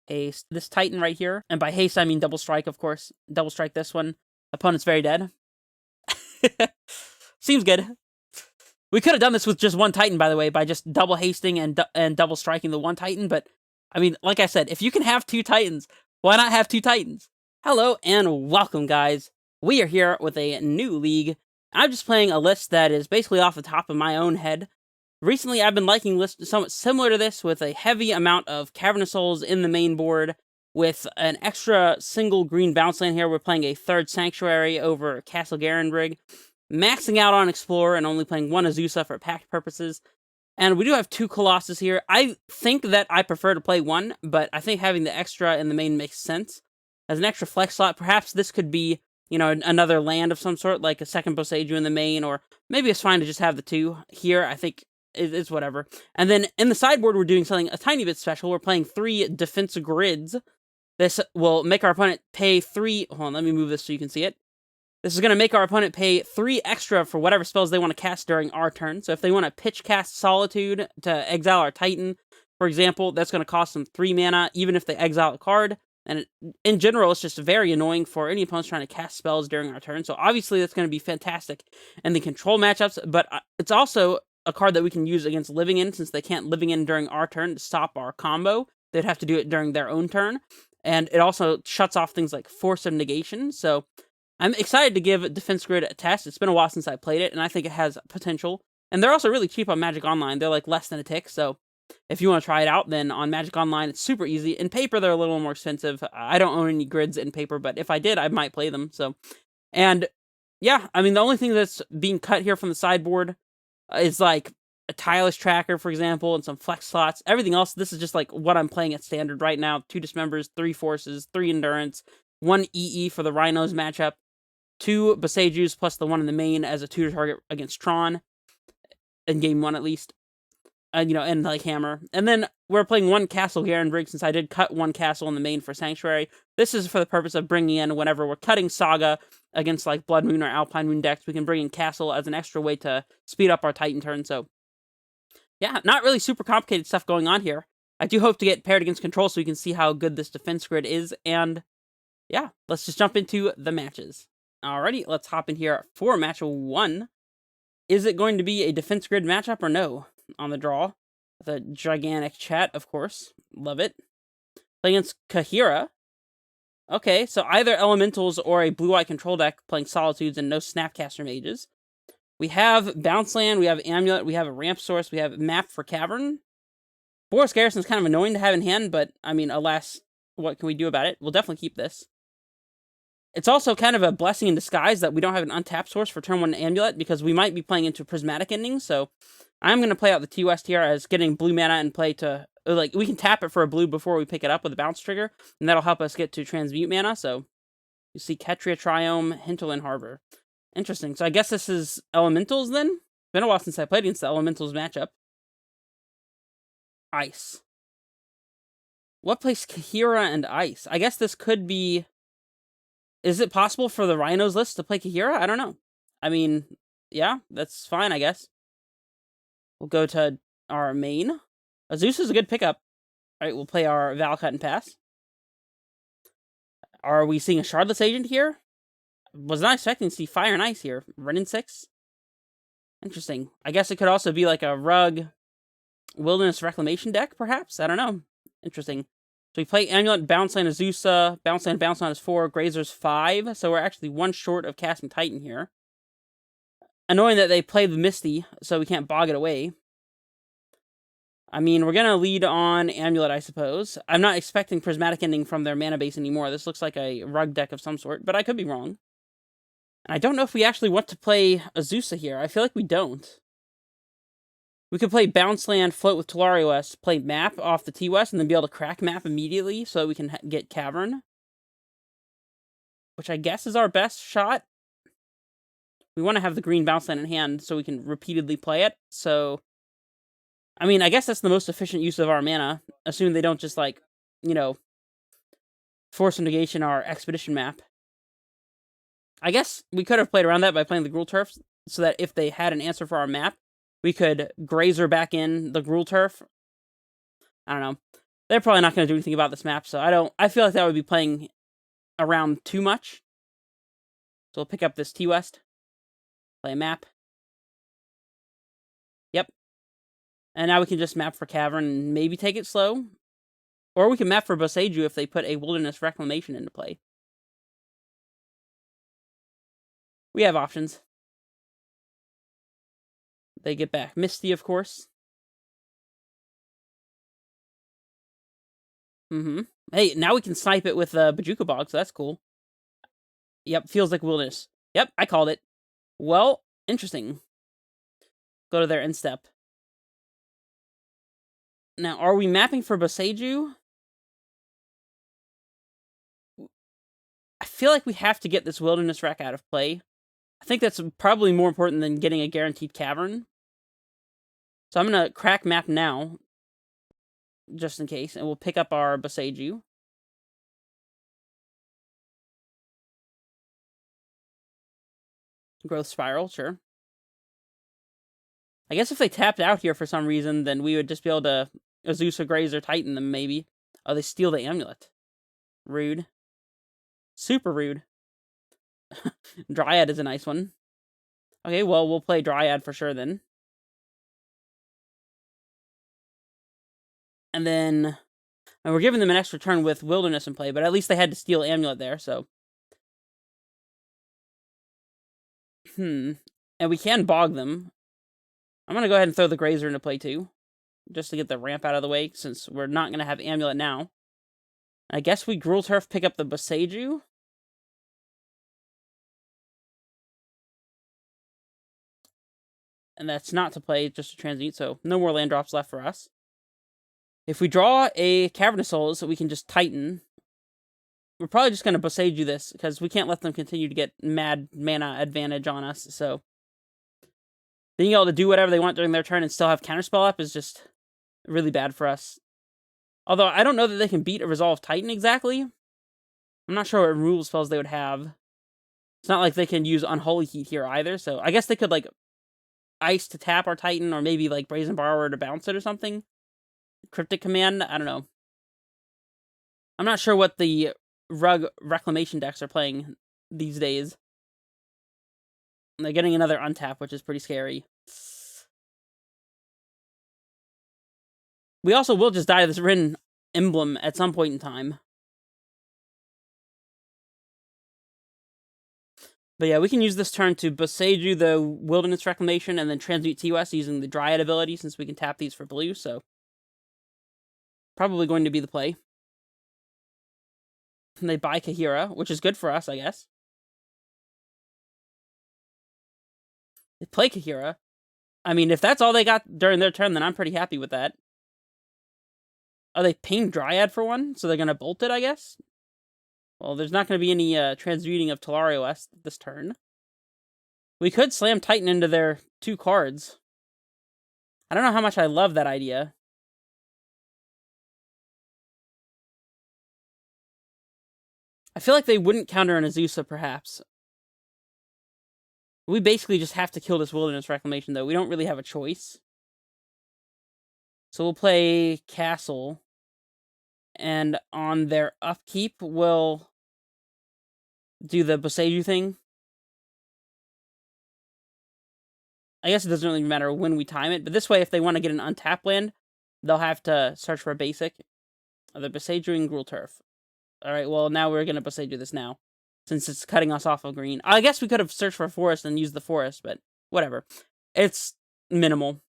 haste this Titan right here. And by haste, I mean double strike, of course. Double strike this one. Opponent's very dead. Seems good. We could have done this with just one Titan, by the way, by just double hasting and double striking the one Titan. But, I mean, like I said, if you can have 2 Titans, why not have 2 Titans? Hello and welcome, guys. We are here with a new league. I'm just playing a list that is basically off the top of my own head. Recently, I've been liking lists somewhat similar to this, with a heavy amount of Cavernous Souls in the main board, with an extra single green bounce land here. We're playing a 3rd Sanctuary over Castle Garenbrig, maxing out on Explorer and only playing 1 Azusa for pact purposes. And we do have 2 Colossus here. I think that I prefer to play 1, but I think having the extra in the main makes sense. As an extra flex slot, perhaps this could be, you know, another land of some sort, like a 2nd Boseiju in the main, or maybe it's fine to just have the 2 here. I think it's whatever. And then in the sideboard, we're doing something a tiny bit special. We're playing 3 defense grids. This will make our opponent pay 3... Hold on, let me move this so you can see it. This is going to make our opponent pay 3 extra for whatever spells they want to cast during our turn. So if they want to pitch cast Solitude to exile our Titan, for example, that's going to cost them 3 mana, even if they exile a card. And in general, it's just very annoying for any opponents trying to cast spells during our turn. So obviously, that's going to be fantastic in the control matchups, but it's also a card that we can use against Living In, since they can't Living In during our turn to stop our combo. They'd have to do it during their own turn. And it also shuts off things like Force of Negation. So I'm excited to give Defense Grid a test. It's been a while since I played it, and I think it has potential. And they're also really cheap on Magic Online. They're like less than a tick, so if you want to try it out, then on Magic Online, it's super easy. In paper, they're a little more expensive. I don't own any grids in paper, but if I did, I might play them. So, and yeah, I mean, the only thing that's being cut here from the sideboard is like a Tireless Tracker, for example, and some flex slots. Everything else, this is just like what I'm playing at standard right now. 2 Dismembers, 3 Forces, 3 Endurance, 1 EE for the Rhinos matchup, 2 Boseijus plus the 1 in the main as a tutor target against Tron, in game 1 at least. You know, and like Hammer. And then we're playing 1 Castle Garenbrig, since I did cut 1 castle in the main for Sanctuary. This is for the purpose of bringing in, whenever we're cutting Saga against like Blood Moon or Alpine Moon decks, we can bring in Castle as an extra way to speed up our Titan turn. So yeah, not really super complicated stuff going on here. I do hope to get paired against Control so we can see how good this defense grid is. And yeah, let's just jump into the matches. Alrighty, let's hop in here for match 1. Is it going to be a defense grid matchup or no? On the draw. The gigantic chat, of course. Love it. Playing against Kahira. Okay, so either Elementals or a blue-white control deck playing Solitudes and no Snapcaster Mages. We have Bounce Land, we have Amulet, we have a Ramp Source, we have Map for Cavern. Boros Garrison is kind of annoying to have in hand, but, I mean, alas, what can we do about it? We'll definitely keep this. It's also kind of a blessing in disguise that we don't have an untapped source for turn 1 Amulet, because we might be playing into Prismatic Endings, so I'm going to play out the T-West here as getting blue mana and play to, like, we can tap it for a blue before we pick it up with a bounce trigger, and that'll help us get to transmute mana. So you see Ketria Triome, Hinterland Harbor. Interesting. So I guess this is Elementals then? It's been a while since I played against the Elementals matchup. Ice. What plays Kahira and Ice? I guess this could be... Is it possible for the Rhinos list to play Kahira? I don't know. I mean, yeah, that's fine, I guess. We'll go to our main. Azusa is a good pickup. Alright, we'll play our Valakut and pass. Are we seeing a Shardless Agent here? Was not expecting to see Fire and Ice here. Renin 6? Interesting. I guess it could also be like a Rug Wilderness Reclamation deck, perhaps? I don't know. Interesting. So we play Amulet, Bounce Land, Azusa. Bounce Land is 4. Grazer's 5. So we're actually 1 short of casting Titan here. Annoying that they play the Misty, so we can't bog it away. I mean, we're going to lead on Amulet, I suppose. I'm not expecting Prismatic Ending from their mana base anymore. This looks like a Rug deck of some sort, but I could be wrong. And I don't know if we actually want to play Azusa here. I feel like we don't. We could play Bounce Land, float with Tolaria West, play Map off the T-West, and then be able to crack Map immediately so we can get Cavern. Which I guess is our best shot. We want to have the green Bounce Land in hand so we can repeatedly play it. So, I mean, I guess that's the most efficient use of our mana. Assuming they don't just, like, you know, Force of Negation our Expedition Map. I guess we could have played around that by playing the Gruul Turf, so that if they had an answer for our map, we could Grazer back in the Gruul Turf. I don't know. They're probably not going to do anything about this map, so I feel like that would be playing around too much. So we'll pick up this T-West. Play a map. Yep. And now we can just map for Cavern and maybe take it slow. Or we can map for Boseiju if they put a Wilderness Reclamation into play. We have options. They get back Misty, of course. Hey, now we can snipe it with Bajuka Bog, so that's cool. Yep, feels like Wilderness. Yep, I called it. Well, interesting. Go to their instep. Now, are we mapping for Boseiju? I feel like we have to get this Wilderness Wreck out of play. I think that's probably more important than getting a guaranteed Cavern. So I'm going to crack map now, just in case, and we'll pick up our Boseiju. Growth Spiral, sure. I guess if they tapped out here for some reason, then we would just be able to Azusa Graze or Titan them, maybe. Oh, they steal the amulet. Rude. Super rude. Dryad is a nice one. Okay, well, we'll play Dryad for sure then. And then... And we're giving them an extra turn with Wilderness in play, but at least they had to steal Amulet there, so... And we can bog them. I'm going to go ahead and throw the Grazer into play too. Just to get the ramp out of the way, since we're not going to have Amulet now. I guess we Gruul Turf pick up the Boseiju. And that's not to play, just a transmute, so no more land drops left for us. If we draw a Cavernous Souls, we can just Titan. We're probably just going to Boseiju this, because we can't let them continue to get mad mana advantage on us, so... Being able to do whatever they want during their turn and still have Counterspell up is just really bad for us. Although, I don't know that they can beat a Resolve Titan exactly. I'm not sure what rule spells they would have. It's not like they can use Unholy Heat here either, so I guess they could, like, Ice to tap our Titan, or maybe, like, Brazen Borrower to bounce it or something. Cryptic Command, I don't know. I'm not sure what the Rug Reclamation decks are playing these days. And they're getting another untap, which is pretty scary. We also will just die to this Rin emblem at some point in time. But yeah, we can use this turn to Boseiju the Wilderness Reclamation and then Transmute T-West using the Dryad ability, since we can tap these for blue, so... Probably going to be the play. And they buy Kahira, which is good for us, I guess. They play Kahira. I mean, if that's all they got during their turn, then I'm pretty happy with that. Oh, they ping Dryad for one? So they're going to bolt it, I guess? Well, there's not going to be any transmuting of Talario West this turn. We could slam Titan into their 2 cards. I don't know how much I love that idea. I feel like they wouldn't counter an Azusa, perhaps. We basically just have to kill this Wilderness Reclamation, though. We don't really have a choice. So we'll play Castle. And on their upkeep, we'll do the Boseiju thing. I guess it doesn't really matter when we time it, but this way, if they want to get an untapped land, they'll have to search for a basic. The Boseiju and Gruul Turf. Alright, well, now we're going to Boseiju this now, since it's cutting us off of green. I guess we could have searched for a forest and used the forest, but whatever. It's minimal.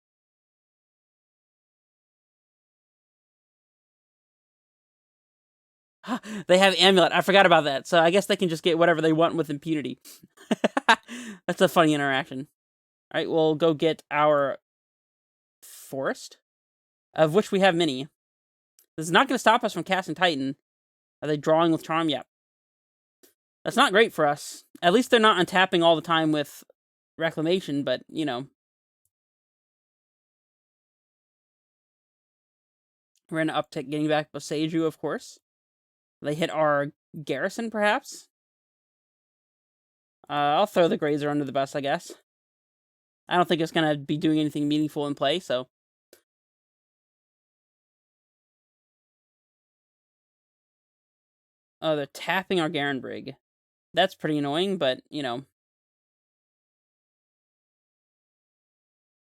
They have Amulet. I forgot about that. So I guess they can just get whatever they want with impunity. That's a funny interaction. Alright, we'll go get our forest, of which we have many. This is not going to stop us from casting Titan. Are they drawing with Charm? Yep. That's not great for us. At least they're not untapping all the time with Reclamation, but, you know. We're going to uptick getting back Boseiju, of course. They hit our Garrison, perhaps? I'll throw the Grazer under the bus, I guess. I don't think it's going to be doing anything meaningful in play, so... Oh, they're tapping our Garen Brig. That's pretty annoying, but, you know.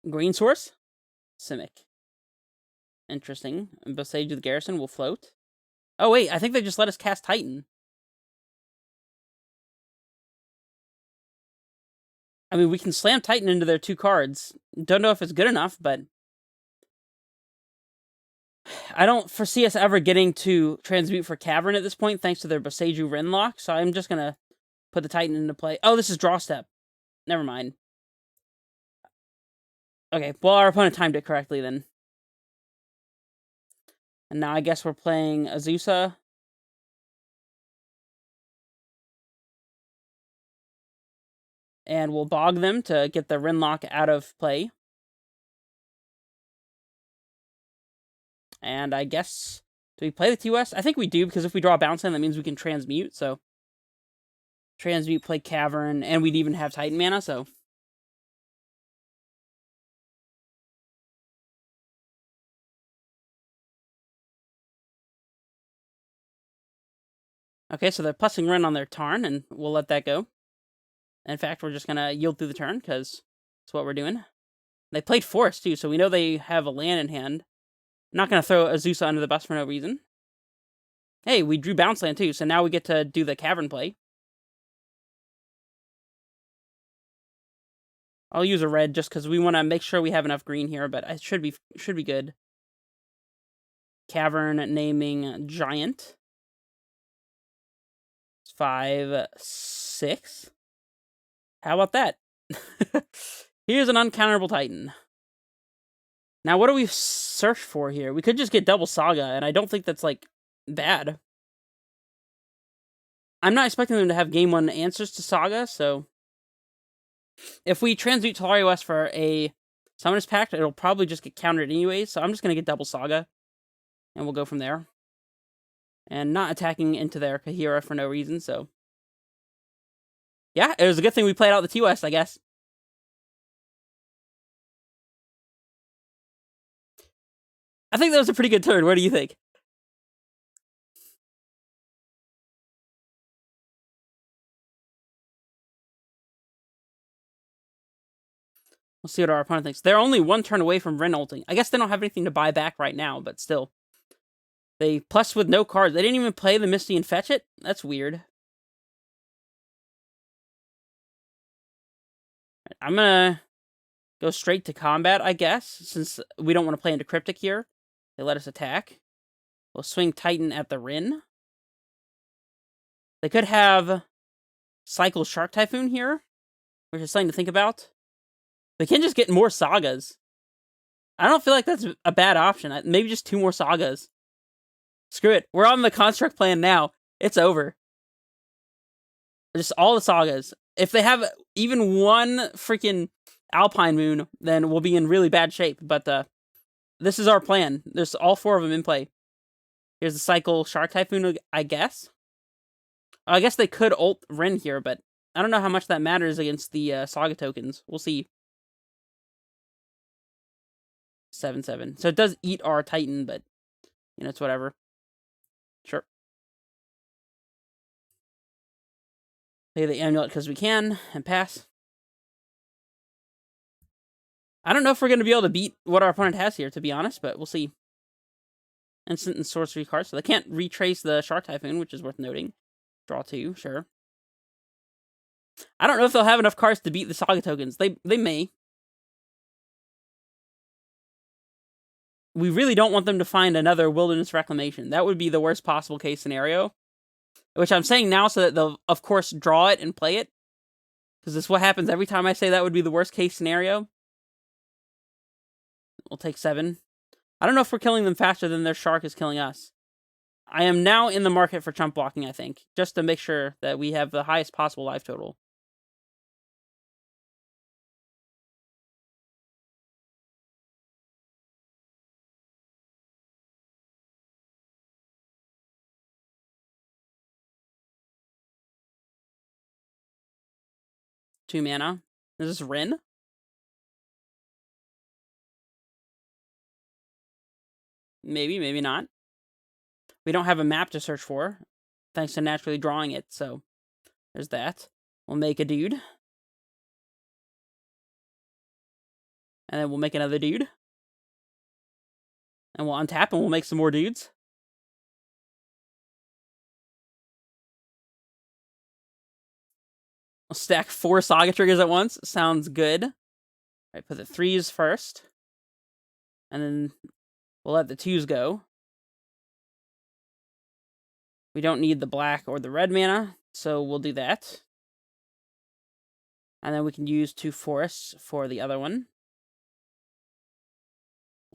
Green source? Simic. Interesting. And Besiege the Garrison will float. Oh, wait, I think they just let us cast Titan. I mean, we can slam Titan into their 2 cards. Don't know if it's good enough, but I don't foresee us ever getting to transmute for Cavern at this point, thanks to their Boseiju Renlock, so I'm just gonna put the Titan into play. Oh, this is draw step. Never mind. Okay, well, our opponent timed it correctly then. And now I guess we're playing Azusa. And we'll bog them to get the Renlock out of play. And I guess, do we play the TOS? I think we do, because if we draw a bounce land, that means we can transmute, so. Transmute, play Cavern, and we'd even have Titan mana, so. Okay, so they're plussing Ren on their Tarn, and we'll let that go. In fact, we're just gonna yield through the turn, because that's what we're doing. They played Forest, too, so we know they have a land in hand. I'm not gonna throw Azusa under the bus for no reason. Hey, we drew bounce land, too, so now we get to do the Cavern play. I'll use a red just because we want to make sure we have enough green here, but it should be good. Cavern naming Giant. 5, 6. How about that? Here's an uncounterable Titan. Now, what do we search for here? We could just get double Saga, and I don't think that's, like, bad. I'm not expecting them to have game 1 answers to Saga, so. If we transmute Tolaria West for a Summoners Pact, it'll probably just get countered anyways, so I'm just going to get double Saga, and we'll go from there. And not attacking into their Kahira for no reason, so. Yeah, it was a good thing we played out the T-West, I guess. I think that was a pretty good turn. What do you think? We'll see what our opponent thinks. They're only 1 turn away from Ren ulting. I guess they don't have anything to buy back right now, but still. They plus with no cards. They didn't even play the Misty and fetch it? That's weird. I'm gonna go straight to combat, I guess, since we don't want to play into Cryptic here. They let us attack. We'll swing Titan at the Rin. They could have Cycle Shark Typhoon here, which is something to think about. They can just get more Sagas. I don't feel like that's a bad option. Maybe just 2 more Sagas. Screw it. We're on the Construct plan now. It's over. Just all the Sagas. If they have even 1 freaking Alpine Moon, then we'll be in really bad shape. But this is our plan. There's all 4 of them in play. Here's the Cycle Shark Typhoon, I guess. I guess they could ult Ren here, but I don't know how much that matters against the Saga tokens. We'll see. 7/7. So it does eat our Titan, but, you know, it's whatever. Sure. Play the Amulet because we can, and pass. I don't know if we're going to be able to beat what our opponent has here, to be honest, but we'll see. Instant and sorcery cards, so they can't retrace the Shark Typhoon, which is worth noting. Draw 2, sure. I don't know if they'll have enough cards to beat the Saga tokens. They may. We really don't want them to find another Wilderness Reclamation. That would be the worst possible case scenario. Which I'm saying now so that they'll, of course, draw it and play it. Because this is what happens every time I say that would be the worst case scenario. We'll take 7. I don't know if we're killing them faster than their Shark is killing us. I am now in the market for chump blocking, I think. Just to make sure that we have the highest possible life total. Two mana. Is this Rin? Maybe, maybe not. We don't have a map to search for. thanks to naturally drawing it. So there's that. We'll make a dude. And then we'll make another dude. And we'll untap and we'll make some more dudes. We'll stack 4 Saga triggers at once. Sounds good. All right, put the 3s first. And then we'll let the 2s go. We don't need the black or the red mana, so we'll do that. And then we can use 2 forests for the other one.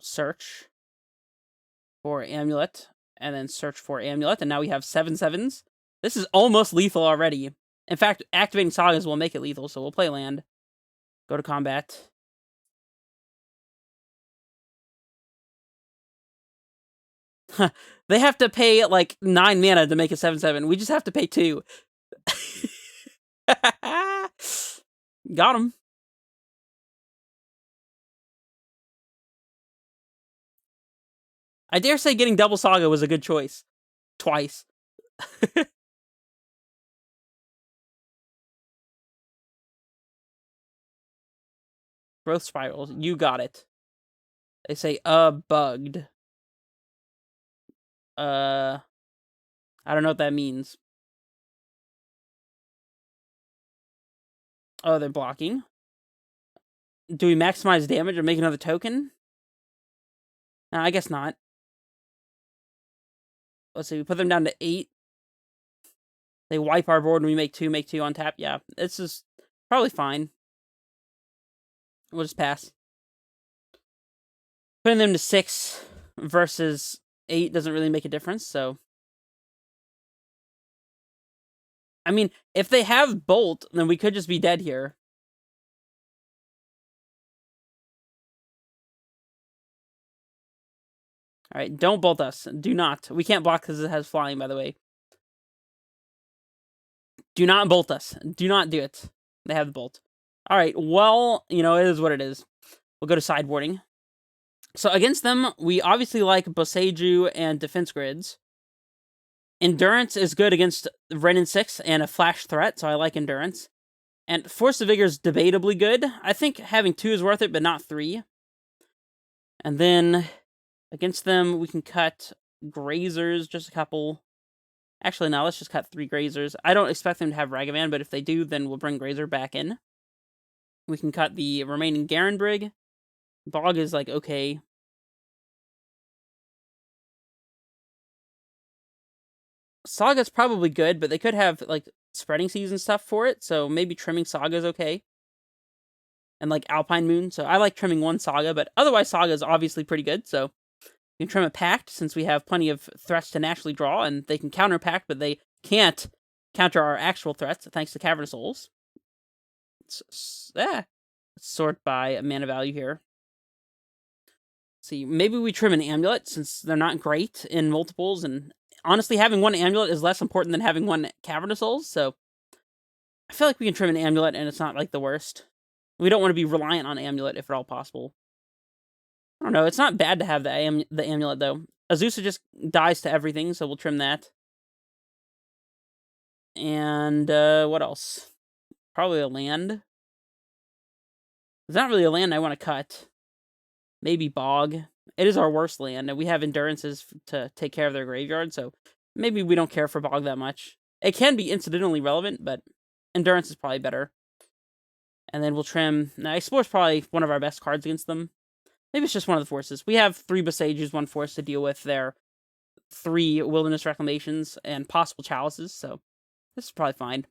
Search for Amulet, and then search for Amulet, and now we have 7 7s. This is almost lethal already. In fact, activating Sagas will make it lethal, so we'll play land. Go to combat. They have to pay, like, 9 mana to make a 7/7. We just have to pay 2. Got him. I dare say getting double Saga was a good choice. Twice. Growth spirals. You got it. They say, bugged. I don't know what that means. Oh, they're blocking. Do we maximize damage or make another token? No, I guess not. Let's see, we put them down to 8. They wipe our board and we make 2 on tap. Yeah, this is probably fine. We'll just pass. Putting them to 6 versus 8 doesn't really make a difference, so. I mean, if they have Bolt, then we could just be dead here. Alright, don't bolt us. Do not. We can't block because it has flying, by the way. Do not bolt us. Do not do it. They have the bolt. Alright, well, you know, it is what it is. We'll go to sideboarding. So against them, we obviously like Boseiju and Defense Grids. Endurance is good against Wrenn and 6 and a flash threat, so I like Endurance. And Force of Vigor is debatably good. I think having 2 is worth it, but not 3. And then against them, we can cut Grazers, just a couple. Actually, no, let's just cut 3 Grazers. I don't expect them to have Ragavan, but if they do, then we'll bring Grazer back in. We can cut the remaining Garen Brig. Bog is, like, okay. Saga's probably good, but they could have, like, Spreading Seas and stuff for it, so maybe trimming Saga is okay. And, like, Alpine Moon, so I like trimming 1 Saga, but otherwise Saga is obviously pretty good, so you can trim a Pact, since we have plenty of threats to naturally draw, and they can counter Pact, but they can't counter our actual threats, thanks to Cavern of Souls. Let's sort by mana value here. See, maybe we trim an Amulet, since they're not great in multiples, and honestly, having 1 Amulet is less important than having 1 Cavern of Souls, so I feel like we can trim an Amulet, and it's not, like, the worst. We don't want to be reliant on Amulet, if at all possible. I don't know, it's not bad to have the Amulet, though. Azusa just dies to everything, so we'll trim that. And, what else? Probably a land. There's not really a land I want to cut. Maybe Bog. It is our worst land, and we have Endurances to take care of their graveyard, so maybe we don't care for Bog that much. It can be incidentally relevant, but Endurance is probably better. And then we'll trim... Now, Explore's probably one of our best cards against them. Maybe it's just one of the forces. We have 3 Boseijus, 1 force to deal with their 3 Wilderness Reclamations and possible Chalices, so this is probably fine.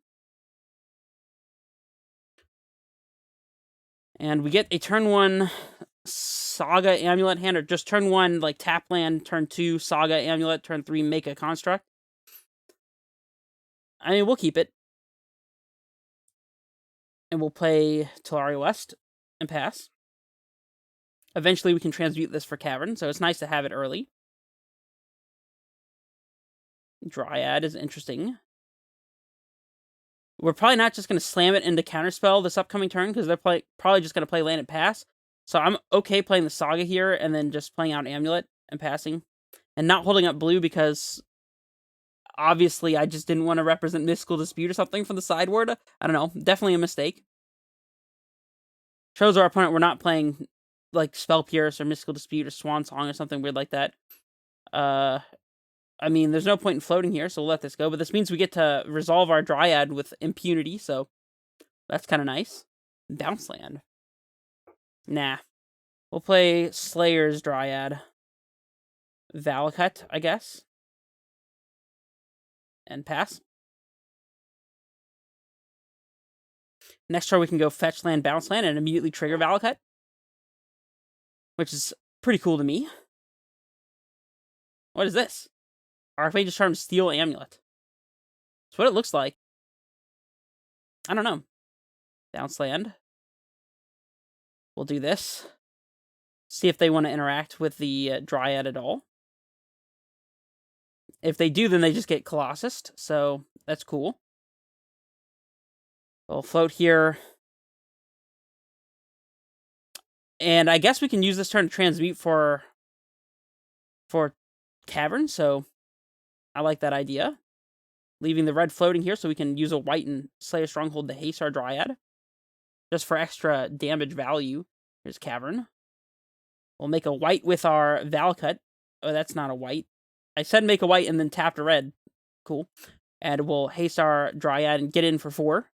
And we get a turn 1 Saga Amulet hand, or just turn 1, like, tap land, turn 2 Saga Amulet, turn 3 make a construct. I mean, we'll keep it. And we'll play Tolaria West and pass. Eventually we can transmute this for Cavern, so it's nice to have it early. Dryad is interesting. We're probably not just going to slam it into Counterspell this upcoming turn, because they're probably just going to play land and pass. So I'm okay playing the Saga here, and then just playing out Amulet and passing. And not holding up blue, because Obviously, I just didn't want to represent Mystical Dispute or something from the sideboard. I don't know. Definitely a mistake. Shows our opponent we're not playing like Spell Pierce or Mystical Dispute or Swan Song or something weird like that. I mean, there's no point in floating here, so we'll let this go. But this means we get to resolve our Dryad with impunity, so that's kind of nice. Bounce land. Nah. We'll play Slayer's Dryad. Valakut, I guess. And pass. Next turn we can go fetch land, bounce land, and immediately trigger Valakut. Which is pretty cool to me. What is this? Archmage's Charm, Steel Amulet. That's what it looks like. I don't know. Bounce land. We'll do this. See if they want to interact with the Dryad at all. If they do, then they just get Colossus, so that's cool. We'll float here. And I guess we can use this turn to transmute for Cavern, so I like that idea. Leaving the red floating here so we can use a white and Slayer Stronghold to haste our Dryad. Just for extra damage value. Here's Cavern. We'll make a white with our Valakut. Oh, that's not a white. I said make a white and then tapped a red. Cool. And we'll haste our Dryad and get in for 4.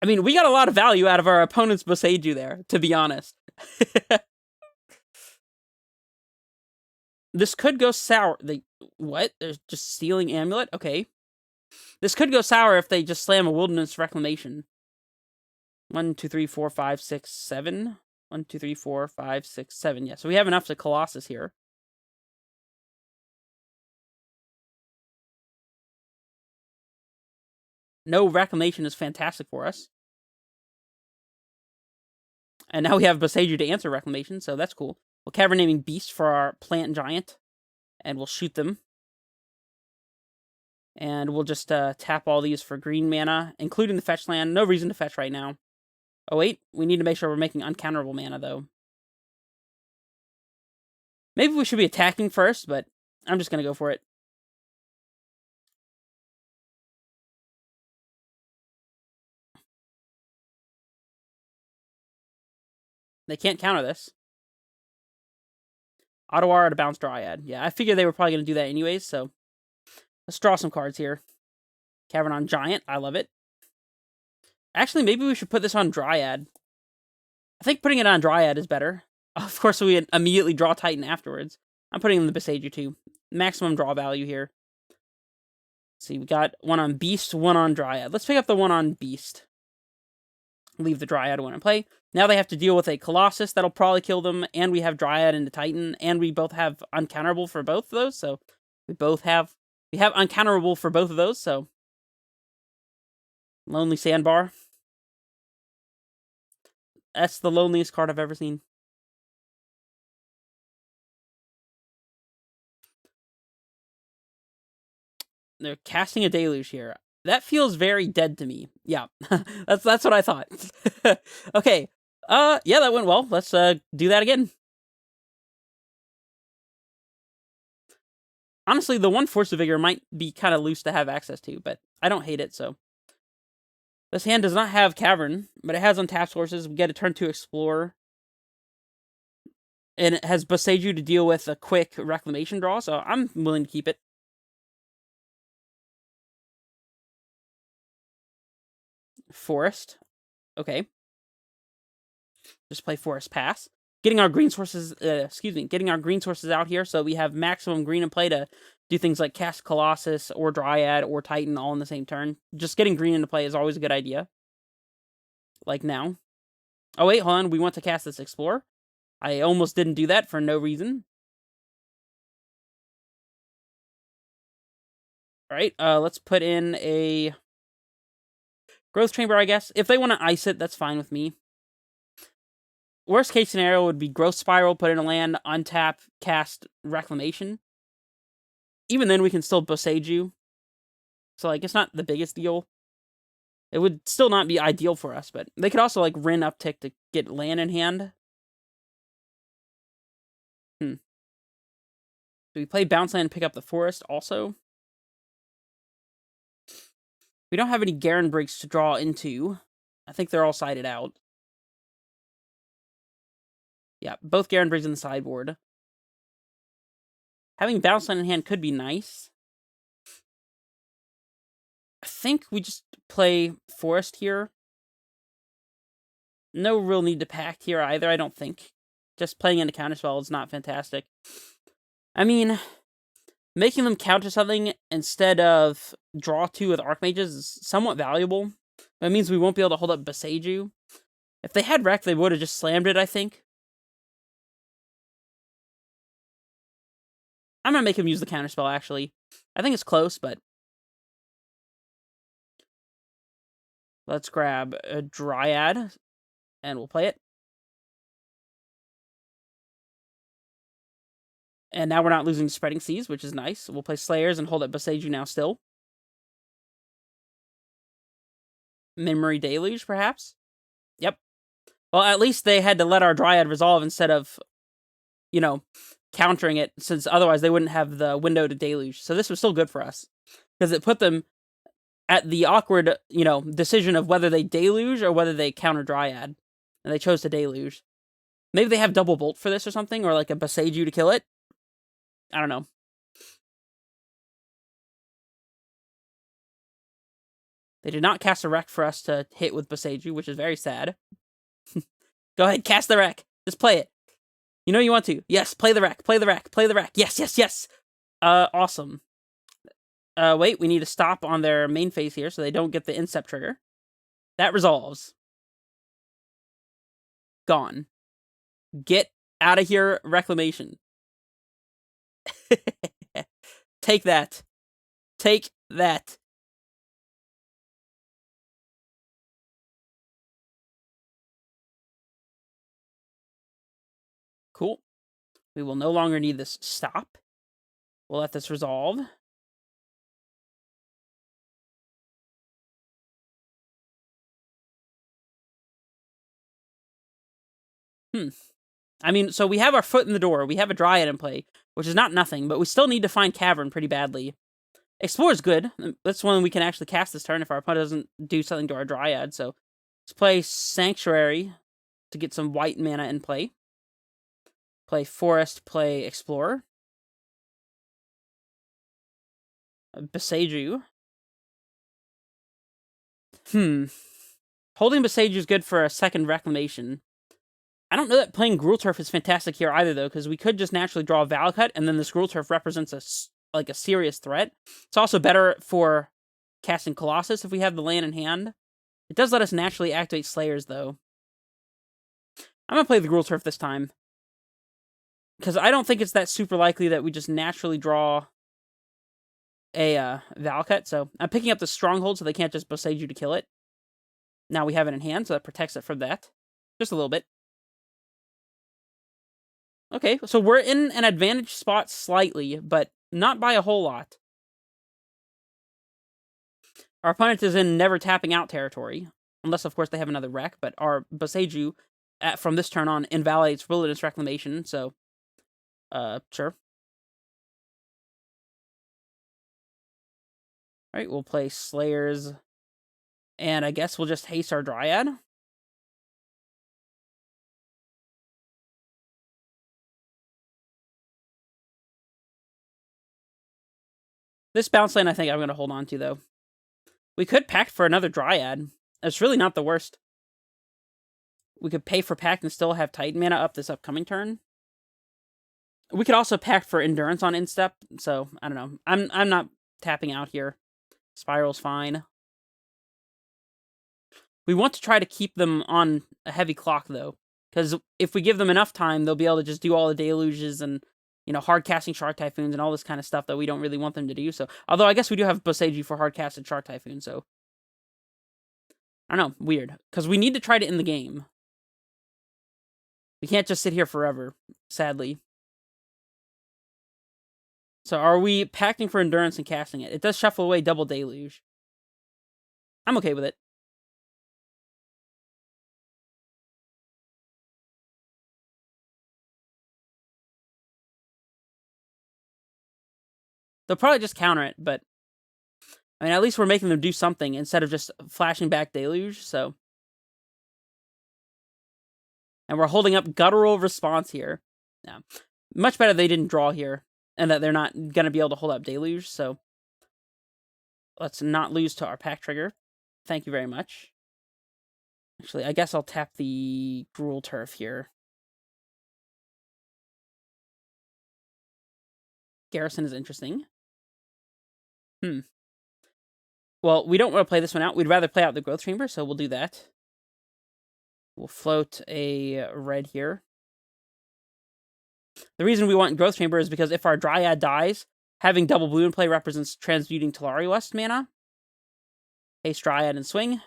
I mean, we got a lot of value out of our opponent's Boseiju there, to be honest. This could go sour. What? They're just stealing Amulet? Okay. This could go sour if they just slam a Wilderness Reclamation. 1, 2, 3, 4, 5, 6, 7. 1, 2, 3, 4, 5, 6, 7. Yeah, so we have enough to Colossus here. No Reclamation is fantastic for us. And now we have Boseiju to answer Reclamation, so that's cool. We'll Cavern Naming Beast for our Plant Giant, and we'll shoot them. And we'll just tap all these for green mana, including the fetch land. No reason to fetch right now. Oh wait, we need to make sure we're making uncounterable mana, though. Maybe we should be attacking first, but I'm just going to go for it. They can't counter this. Ottawa to bounce Dryad. Yeah, I figured they were probably going to do that anyways, so let's draw some cards here. Cavern on Giant. I love it. Actually, maybe we should put this on Dryad. I think putting it on Dryad is better. Of course, we immediately draw Titan afterwards. I'm putting in the Boseiju too. Maximum draw value here. Let's see, we got one on Beast, one on Dryad. Let's pick up the one on Beast. Leave the Dryad one in play. Now they have to deal with a Colossus that'll probably kill them, and we have Dryad into Titan, and we both have uncounterable for both of those, so we have uncounterable for both of those, so Lonely Sandbar. That's the loneliest card I've ever seen. They're casting a Deluge here. That feels very dead to me. Yeah, that's what I thought. Okay, yeah, that went well. Let's do that again. Honestly, the one Force of Vigor might be kind of loose to have access to, but I don't hate it, so. This hand does not have Cavern, but it has untapped sources. We get a turn 2 Explorer. And it has Boseiju to deal with a quick Reclamation draw, so I'm willing to keep it. Forest. Okay. Just play Forest Pass. Getting our green sources, getting our green sources out here, so we have maximum green in play to do things like cast Colossus or Dryad or Titan all in the same turn. Just getting green into play is always a good idea. Like now. Oh wait, hold on, we want to cast this Explorer. I almost didn't do that for no reason. Alright, let's put in a Growth Chamber, I guess. If they want to ice it, that's fine with me. Worst case scenario would be Growth Spiral, put in a land, untap, cast Reclamation. Even then, we can still Boseiju. So, like, it's not the biggest deal. It would still not be ideal for us, but they could also, like, Rin uptick to get land in hand. Do we play bounce land and pick up the forest also? We don't have any Garen breaks to draw into. I think they're all sided out. Yeah, both Garen breaks in the sideboard. Having bounce land in hand could be nice. I think we just play forest here. No real need to pact here either, I don't think. Just playing into counterspell is not fantastic. I mean, making them counter something instead of draw 2 with Archmages is somewhat valuable. That means we won't be able to hold up Boseiju. If they had Wreck, they would have just slammed it, I think. I'm gonna make him use the counterspell, actually. I think it's close, but... Let's grab a Dryad, and we'll play it. And now we're not losing Spreading Seas, which is nice. We'll play Slayers and hold up Boseiju now still. Memory Deluge, perhaps? Yep. Well, at least they had to let our Dryad resolve instead of, you know, countering it, since otherwise they wouldn't have the window to Deluge. So this was still good for us, because it put them at the awkward, you know, decision of whether they Deluge or whether they counter Dryad. And they chose to Deluge. Maybe they have double Bolt for this or something, or like a Boseiju to kill it. I don't know. They did not cast a Wreck for us to hit with Boseiju, which is very sad. Go ahead, cast the Wreck. Just play it. You know you want to. Yes, play the Wreck, play the Wreck, play the Wreck. Yes, yes, yes! Awesome. Wait, we need to stop on their main phase here so they don't get the Incept trigger. That resolves. Gone. Get out of here, Reclamation. Take that. Take that. Cool. We will no longer need this stop. We'll let this resolve. I mean, so we have our foot in the door. We have a Dryad in play, which is not nothing, but we still need to find Cavern pretty badly. Explore is good. That's one we can actually cast this turn if our opponent doesn't do something to our Dryad. So let's play Sanctuary to get some white mana in play. Play Forest, play Explorer. Boseiju. Holding Boseiju is good for a second Reclamation. I don't know that playing Gruul Turf is fantastic here either, though, because we could just naturally draw Valakut, and then this Gruul Turf represents a serious threat. It's also better for casting Colossus if we have the land in hand. It does let us naturally activate Slayers, though. I'm going to play the Gruul Turf this time, because I don't think it's that super likely that we just naturally draw a Valakut, so I'm picking up the Stronghold so they can't just Boseiju to kill it. Now we have it in hand, so that protects it from that. Just a little bit. Okay, so we're in an advantage spot slightly, but not by a whole lot. Our opponent is in never tapping out territory, unless, of course, they have another wreck, but our Boseiju, from this turn on, invalidates Wilderness Reclamation, so, sure. Alright, we'll play Slayers, and I guess we'll just haste our Dryad. This bounce lane I think I'm going to hold on to, though. We could pact for another Dryad. It's really not the worst. We could pay for pact and still have Titan mana up this upcoming turn. We could also pact for Endurance on Instep, so, I don't know. I'm not tapping out here. Spiral's fine. We want to try to keep them on a heavy clock, though. Because if we give them enough time, they'll be able to just do all the Deluges and, you know, hard-casting Shark Typhoons and all this kind of stuff that we don't really want them to do. So, although I guess we do have Boseiju for hard-casted Shark Typhoon, so... I don't know, weird. Because we need to try to end the game. We can't just sit here forever, sadly. So are we packing for Endurance and casting it? It does shuffle away double Deluge. I'm okay with it. They'll probably just counter it, but I mean, at least we're making them do something instead of just flashing back Deluge, so. And we're holding up Guttural Response here. Yeah. Much better they didn't draw here, and that they're not going to be able to hold up Deluge, so. Let's not lose to our pack trigger. Thank you very much. Actually, I guess I'll tap the Gruul Turf here. Garrison is interesting. Well, we don't want to play this one out. We'd rather play out the Growth Chamber, so we'll do that. We'll float a red here. The reason we want Growth Chamber is because if our Dryad dies, having double blue in play represents transmuting Talari West mana. Haste Dryad and swing.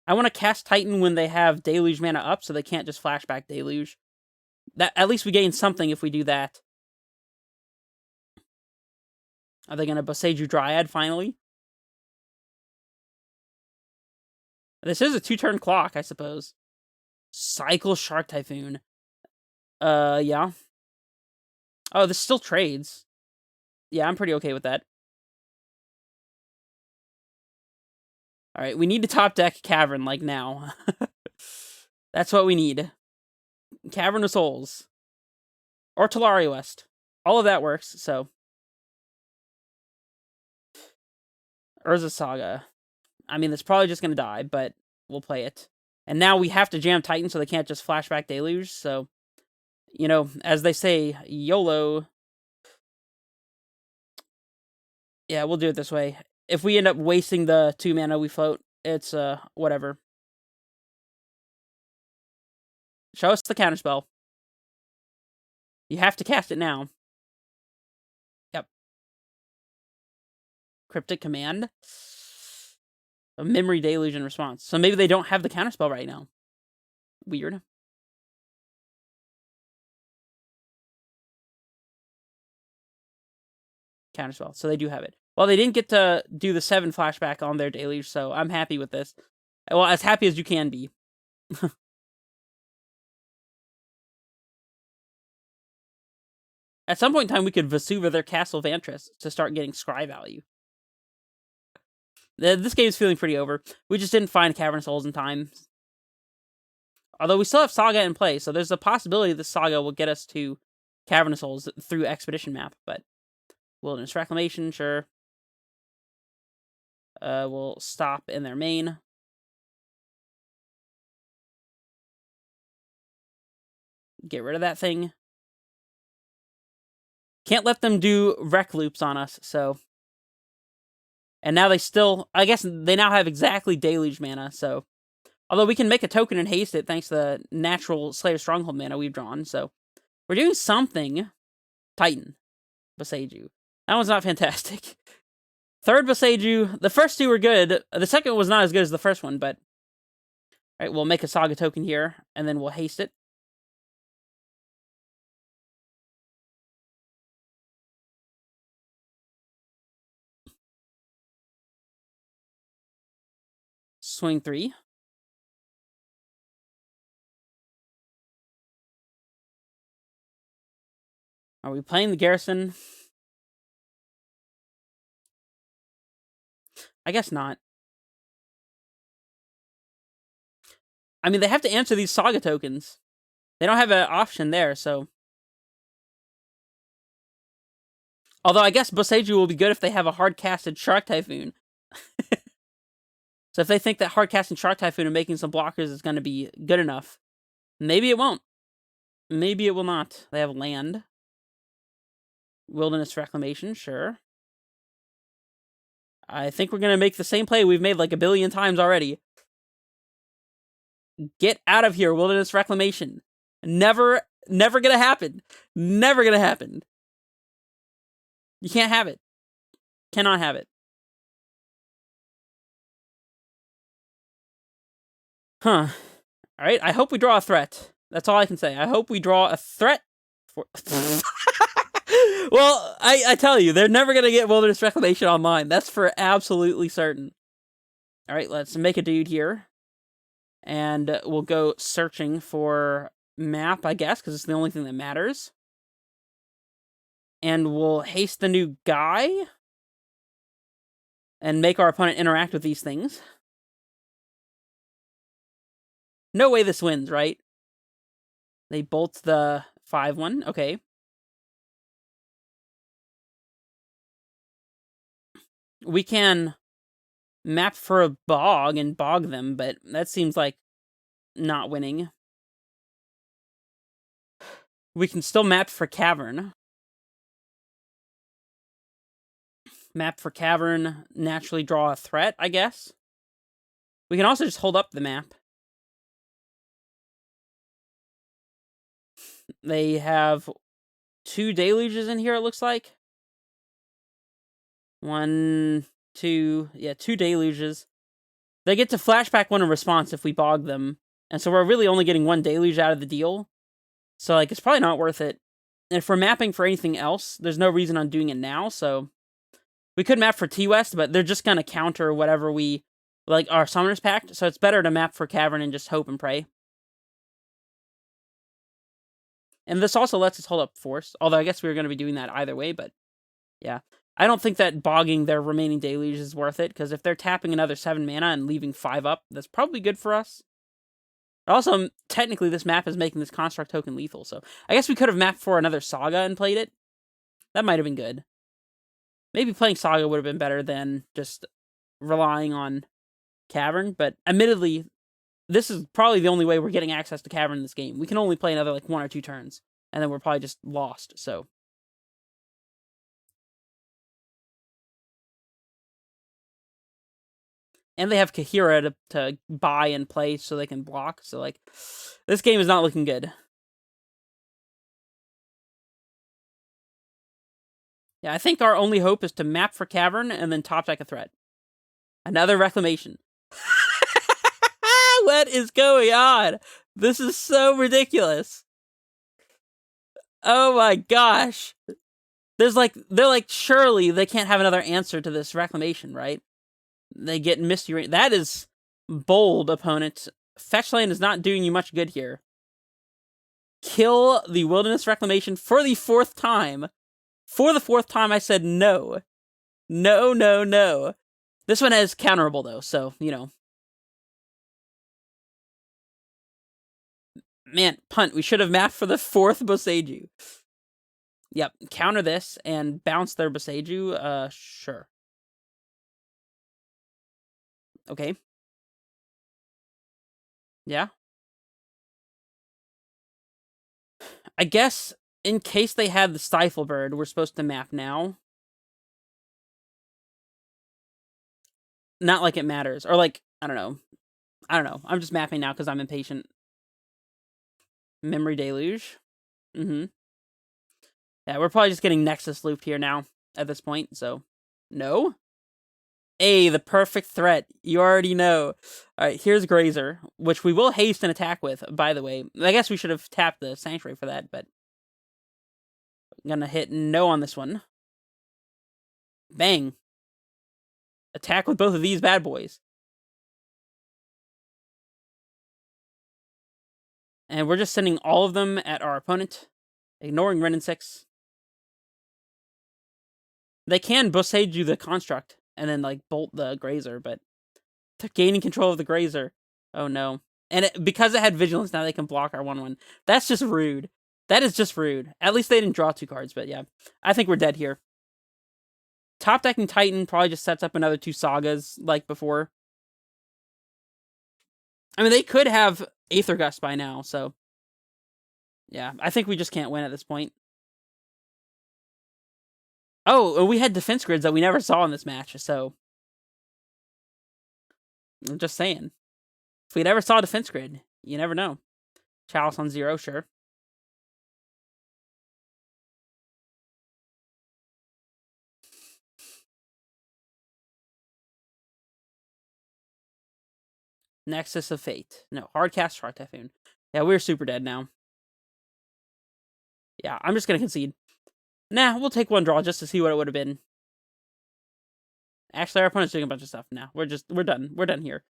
I want to cast Titan when they have Deluge mana up, so they can't just flashback Deluge. That at least we gain something if we do that. Are they going to Boseiju Dryad finally? This is a 2-turn clock, I suppose. Cycle Shark Typhoon. Yeah. Oh, this still trades. Yeah, I'm pretty okay with that. Alright, we need to top deck Cavern, like, now. That's what we need. Cavern of Souls. Or Talari West. All of that works, so. Urza Saga. I mean, it's probably just going to die, but we'll play it. And now we have to jam Titan, so they can't just flashback Deluge, so. You know, as they say, YOLO. Yeah, we'll do it this way. If we end up wasting the 2 mana we float, it's, whatever. Show us the counterspell. You have to cast it now. Yep. Cryptic Command. A Memory Deluge in response. So maybe they don't have the counterspell right now. Weird. Counterspell. So they do have it. Well, they didn't get to do the 7 flashback on their Deluge, so I'm happy with this. Well, as happy as you can be. At some point in time, we could Vesuva their Castle Vantress to start getting scry value. This game is feeling pretty over. We just didn't find Cavern Souls in time. Although we still have Saga in play, so there's a possibility the Saga will get us to Cavern Souls through Expedition Map, but Wilderness Reclamation, sure. We'll stop in their main. Get rid of that thing. Can't let them do Rec Loops on us, so. And now they still, I guess they now have exactly Deluge mana, so. Although we can make a token and haste it thanks to the natural Slayer Stronghold mana we've drawn, so. We're doing something. Titan. Boseiju. That one's not fantastic. Third Boseiju. The first 2 were good. The second was not as good as the first one, but. Alright, we'll make a Saga token here, and then we'll haste it. Swing 3. Are we playing the Garrison? I guess not. I mean, they have to answer these Saga tokens. They don't have an option there, so. Although I guess Boseiju will be good if they have a hard-casted Shark Typhoon. So if they think that hard-casting Shark Typhoon and making some blockers is going to be good enough, maybe it won't. Maybe it will not. They have land. Wilderness Reclamation, sure. I think we're going to make the same play we've made like a billion times already. Get out of here, Wilderness Reclamation. Never gonna happen. Never gonna happen. You can't have it. Cannot have it. Huh. Alright, I hope we draw a threat. That's all I can say. I hope we draw a threat. For well, I tell you, they're never gonna get Wilderness Reclamation on mine. That's for absolutely certain. Alright, let's make a dude here. And we'll go searching for map, I guess, because it's the only thing that matters. And we'll haste the new guy and make our opponent interact with these things. No way this wins, right? They bolt the 5-1. Okay. We can map for a bog and bog them, but that seems like not winning. We can still map for cavern. Map for cavern, naturally draw a threat, I guess. We can also just hold up the map. They have 2 deluges in here, it looks like. 1, 2, yeah, 2 deluges. They get to flashback 1 in response if we bog them. And so we're really only getting 1 deluge out of the deal. So, like, it's probably not worth it. And if we're mapping for anything else, there's no reason on doing it now, so... We could map for T-West, but they're just gonna counter whatever we... Like, our Summoner's Pact, so it's better to map for Cavern and just hope and pray. And this also lets us hold up Force, although I guess we were gonna be doing that either way, but... Yeah. I don't think that bogging their remaining deluge is worth it, because if they're tapping another 7 mana and leaving 5 up, that's probably good for us. Also, technically, this map is making this construct token lethal, so I guess we could have mapped for another Saga and played it. That might have been good. Maybe playing Saga would have been better than just relying on Cavern, but admittedly, this is probably the only way we're getting access to Cavern in this game. We can only play another, like, 1 or 2 turns, and then we're probably just lost, so... And they have Kahira to buy and play so they can block. So, like, this game is not looking good. Yeah, I think our only hope is to map for Cavern and then top deck a threat. Another Reclamation. What is going on? This is so ridiculous. Oh my gosh. They're like, surely they can't have another answer to this Reclamation, right? They get Misty Rain. That is bold, opponent. Fetchland is not doing you much good here. Kill the Wilderness Reclamation for the 4th time. For the 4th time, I said no. No, no, no. This one is counterable, though, so, you know. Man, punt. We should have mapped for the 4th Boseiju. Yep, counter this and bounce their Boseiju. Sure. Okay. Yeah. I guess, in case they had the Stifle Bird, we're supposed to map now. Not like it matters. Or like, I don't know. I'm just mapping now because I'm impatient. Memory Deluge. Mm-hmm. Yeah, we're probably just getting Nexus looped here now at this point, so... No? A, the perfect threat. You already know. Alright, here's Grazer, which we will haste and attack with, by the way. I guess we should have tapped the Sanctuary for that, but... I'm gonna hit no on this one. Bang. Attack with both of these bad boys. And we're just sending all of them at our opponent, ignoring Ren and 6. They can Boseiju the construct and then, like, bolt the Grazer, but they're gaining control of the Grazer. Oh, no. And because it had Vigilance, now they can block our 1/1. That's just rude. That is just rude. At least they didn't draw 2 cards, but yeah. I think we're dead here. Top decking Titan probably just sets up another 2 Sagas, like before. I mean, they could have Aether Gust by now, so... Yeah, I think we just can't win at this point. Oh, we had defense grids that we never saw in this match, so... I'm just saying. If we never saw a defense grid, you never know. Chalice on 0, sure. Nexus of Fate. No, Hardcast, Shark Typhoon. Yeah, we're super dead now. Yeah, I'm just gonna concede. Nah, we'll take 1 draw just to see what it would have been. Actually, our opponent's doing a bunch of stuff now. We're done. We're done here.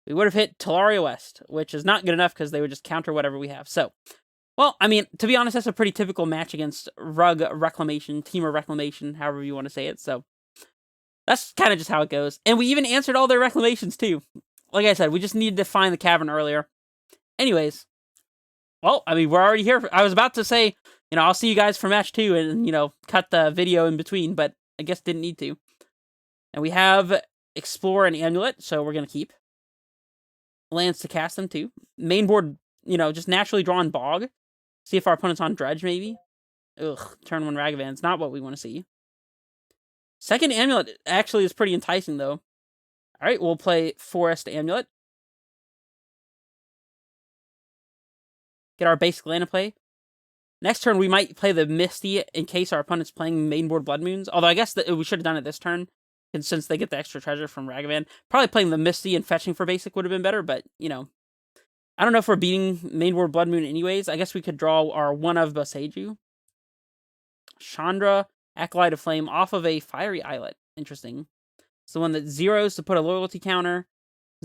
we would have hit Talaria West, which is not good enough because they would just counter whatever we have. So, well, I mean, to be honest, that's a pretty typical match against Rug Reclamation, Teamer Reclamation, however you want to say it. So, that's kind of just how it goes. And we even answered all their reclamations, too. Like I said, we just needed to find the cavern earlier. Anyways, well, I mean, we're already here. I was about to say, I'll see you guys for match 2 and, cut the video in between, but I guess didn't need to. And we have Explore and Amulet, so we're going to keep. Lands to cast them, too. Main board, just naturally drawn Bog. See if our opponent's on Dredge, maybe. Ugh, turn 1 Ragavan's not what we want to see. Second Amulet actually is pretty enticing, though. Alright, we'll play Forest Amulet. Get our basic land to play. Next turn, we might play the Misty in case our opponent's playing main board Blood Moons. Although I guess we should have done it this turn, and since they get the extra treasure from Ragavan. Probably playing the Misty and fetching for basic would have been better, but, I don't know if we're beating main board Blood Moon anyways. I guess we could draw our one of Boseiju. Chandra, Acolyte of Flame, off of a Fiery Islet. Interesting. It's the one that zeros to put a loyalty counter,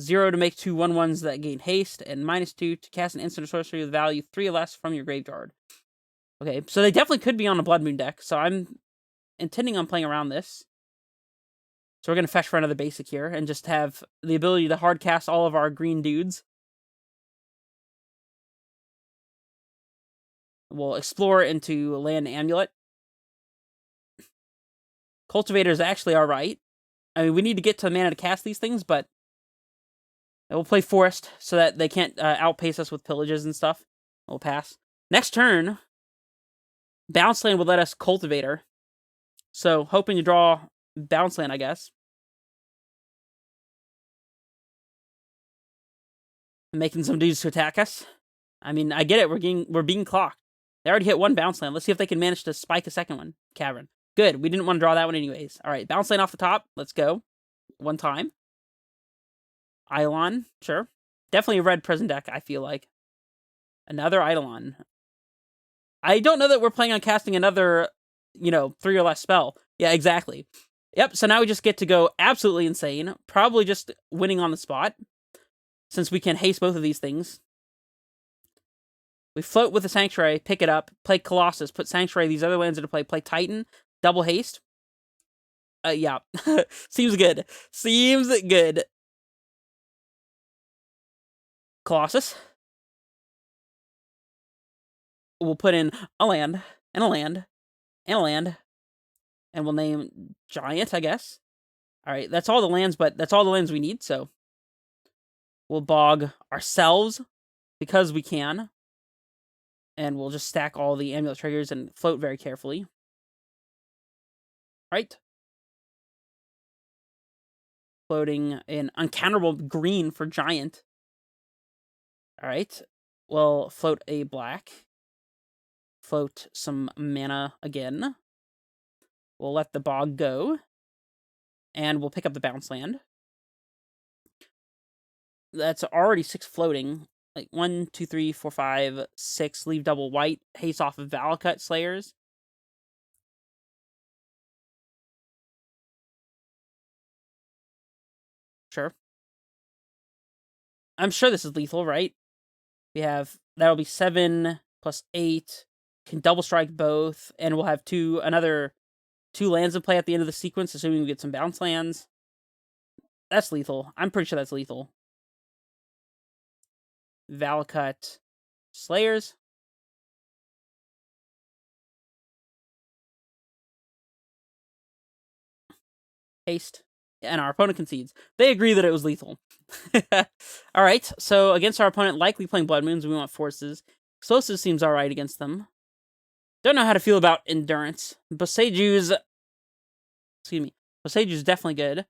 0 to make 2 1/1s that gain haste, and -2 to cast an instant or sorcery with value 3 or less from your graveyard. Okay, so they definitely could be on a Blood Moon deck, so I'm intending on playing around this. So we're going to fetch for another basic here, and just have the ability to hard cast all of our green dudes. We'll explore into land Amulet. Cultivator is actually alright. I mean, we need to get to mana to cast these things, but we'll play Forest so that they can't outpace us with pillages and stuff. We'll pass. Next turn, Bounce Land would let us Cultivator. So, hoping to draw Bounce Land, I guess. Making some dudes to attack us. I mean, I get it. We're being clocked. They already hit 1 Bounce Land. Let's see if they can manage to spike a second one. Cavern. Good. We didn't want to draw that one anyways. All right, Bounce Land off the top. Let's go. 1 time. Eidolon. Sure. Definitely a red prison deck, I feel like. Another Eidolon. I don't know that we're planning on casting another, 3 or less spell. Yeah, exactly. Yep, so now we just get to go absolutely insane. Probably just winning on the spot, since we can haste both of these things. We float with the Sanctuary, pick it up, play Colossus, put Sanctuary, these other lands into play, play Titan, double haste. Yeah. Seems good. Seems good. Colossus. We'll put in a land, and a land, and a land, and we'll name Giant, I guess. Alright, that's all the lands, but that's all the lands we need, so we'll bog ourselves, because we can, and we'll just stack all the Amulet triggers and float very carefully. Right? Floating in uncounterable green for Giant. Alright, we'll float a black. Float some mana again. We'll let the bog go. And we'll pick up the Bounce Land. That's already 6 floating. Like 1, 2, 3, 4, 5, 6. Leave double white. Haste off of Valakut Slayers. Sure. I'm sure this is lethal, right? We have, that'll be 7 plus 8. Can double strike both, and we'll have another 2 lands in play at the end of the sequence, assuming we get some bounce lands. That's lethal. I'm pretty sure that's lethal. Valakut Slayers. Haste. And our opponent concedes. They agree that it was lethal. Alright, so against our opponent, likely playing Blood Moons, we want Forces. Explosive seems alright against them. Don't know how to feel about Endurance. Boseiju's definitely good.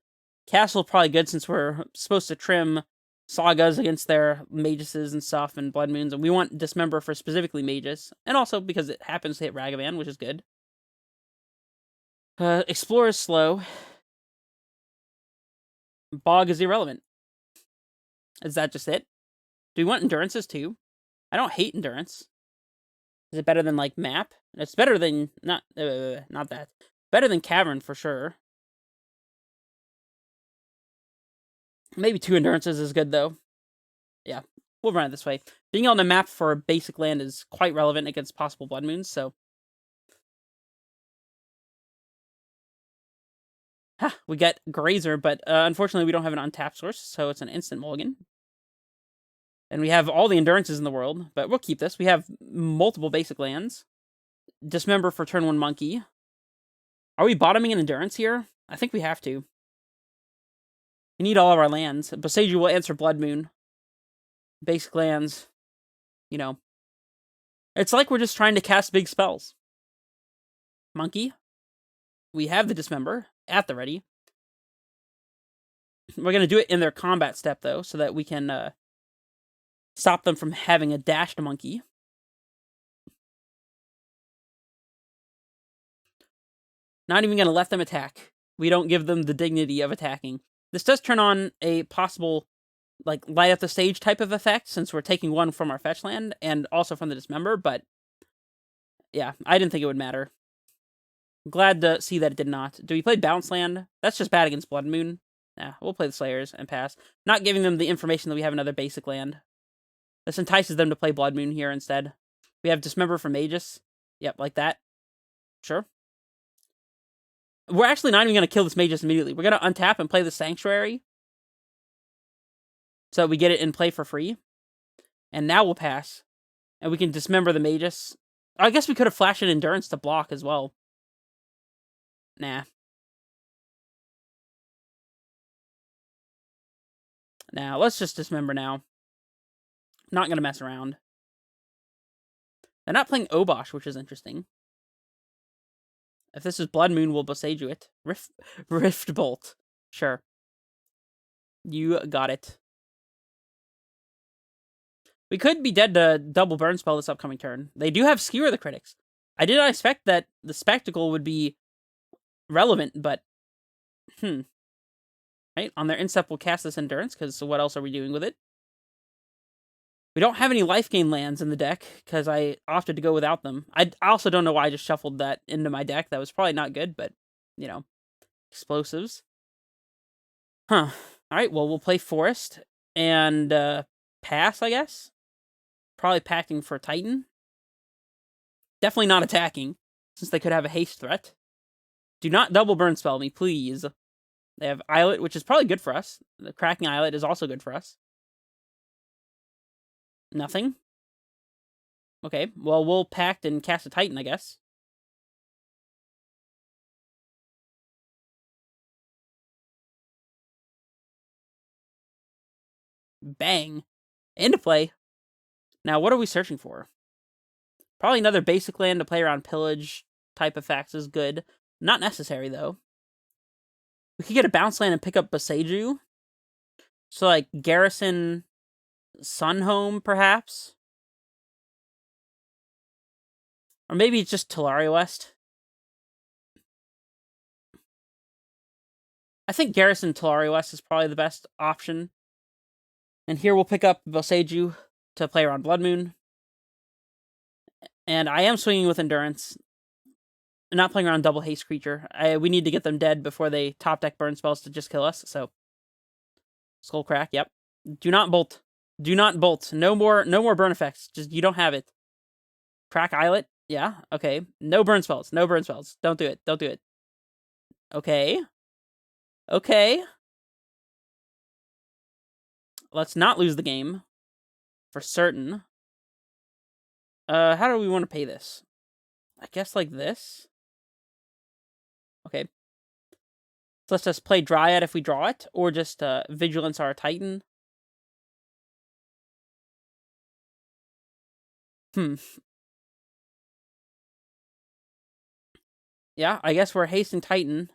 Castle probably good since we're supposed to trim Sagas against their Maguses and stuff and Blood Moons, and we want Dismember for specifically Magus, and also because it happens to hit Ragavan, which is good. Explore is slow. Bog is irrelevant. Is that just it? Do we want Endurances too? I don't hate Endurance. Is it better than, like, Map? It's better than, not that. Better than Cavern, for sure. Maybe 2 endurances is good, though. Yeah, we'll run it this way. Being on the map for a basic land is quite relevant against possible Blood Moons, so... Ha! We get Grazer, but unfortunately we don't have an untapped source, so it's an instant mulligan. And we have all the endurances in the world, but we'll keep this. We have multiple basic lands. Dismember for turn 1 monkey. Are we bottoming an endurance here? I think we have to. We need all of our lands. Boseiju will answer Blood Moon. Basic lands. You know. It's like we're just trying to cast big spells. Monkey. We have the Dismember at the ready. We're going to do it in their combat step, though, so that we can stop them from having a dashed monkey. Not even going to let them attack. We don't give them the dignity of attacking. This does turn on a possible, like, light up the stage type of effect, since we're taking 1 from our fetch land, and also from the Dismember, but... yeah, I didn't think it would matter. Glad to see that it did not. Do we play Bounce Land? That's just bad against Blood Moon. Nah, we'll play the Slayers and pass. Not giving them the information that we have another basic land. This entices them to play Blood Moon here instead. We have Dismember for Magus. Yep, like that. Sure. We're actually not even going to kill this Magus immediately. We're going to untap and play the Sanctuary. So we get it in play for free. And now we'll pass. And we can Dismember the Magus. I guess we could have flashed an Endurance to block as well. Nah. Now, let's just Dismember now. Not going to mess around. They're not playing Obosh, which is interesting. If this is Blood Moon, we'll Boseiju it. Rift Bolt. Sure. You got it. We could be dead to double Burn Spell this upcoming turn. They do have Skewer the Critics. I did not expect that the Spectacle would be relevant, but... Right? On their instep, we'll cast this Endurance, because what else are we doing with it? We don't have any life gain lands in the deck, because I opted to go without them. I also don't know why I just shuffled that into my deck. That was probably not good, but, you know. Explosives. Huh. Alright, well, we'll play Forest, and pass, I guess? Probably packing for Titan. Definitely not attacking, since they could have a haste threat. Do not double Burn Spell me, please. They have Islet, which is probably good for us. The Cracking Islet is also good for us. Nothing? Okay, well, we'll pact and cast a Titan, I guess. Bang. Into play. Now, what are we searching for? Probably another basic land to play around pillage type effects is good. Not necessary, though. We could get a bounce land and pick up Boseiju. So, like, Garrison Sunhome, perhaps? Or maybe it's just Tolaria West. I think Garrison Tolaria West is probably the best option. And here we'll pick up Boseiju to play around Blood Moon. And I am swinging with Endurance. I'm not playing around double haste creature. We need to get them dead before they top deck burn spells to just kill us, so. Skullcrack, yep. Do not bolt. Do not bolt. No more burn effects. Just, you don't have it. Crack Islet, yeah, okay. No burn spells. No burn spells. Don't do it. Don't do it. Okay. Okay. Let's not lose the game. For certain. How do we want to pay this? I guess like this? Okay. So let's just play Dryad if we draw it, or just Vigilance our Titan. Yeah, I guess we're hasting Titan.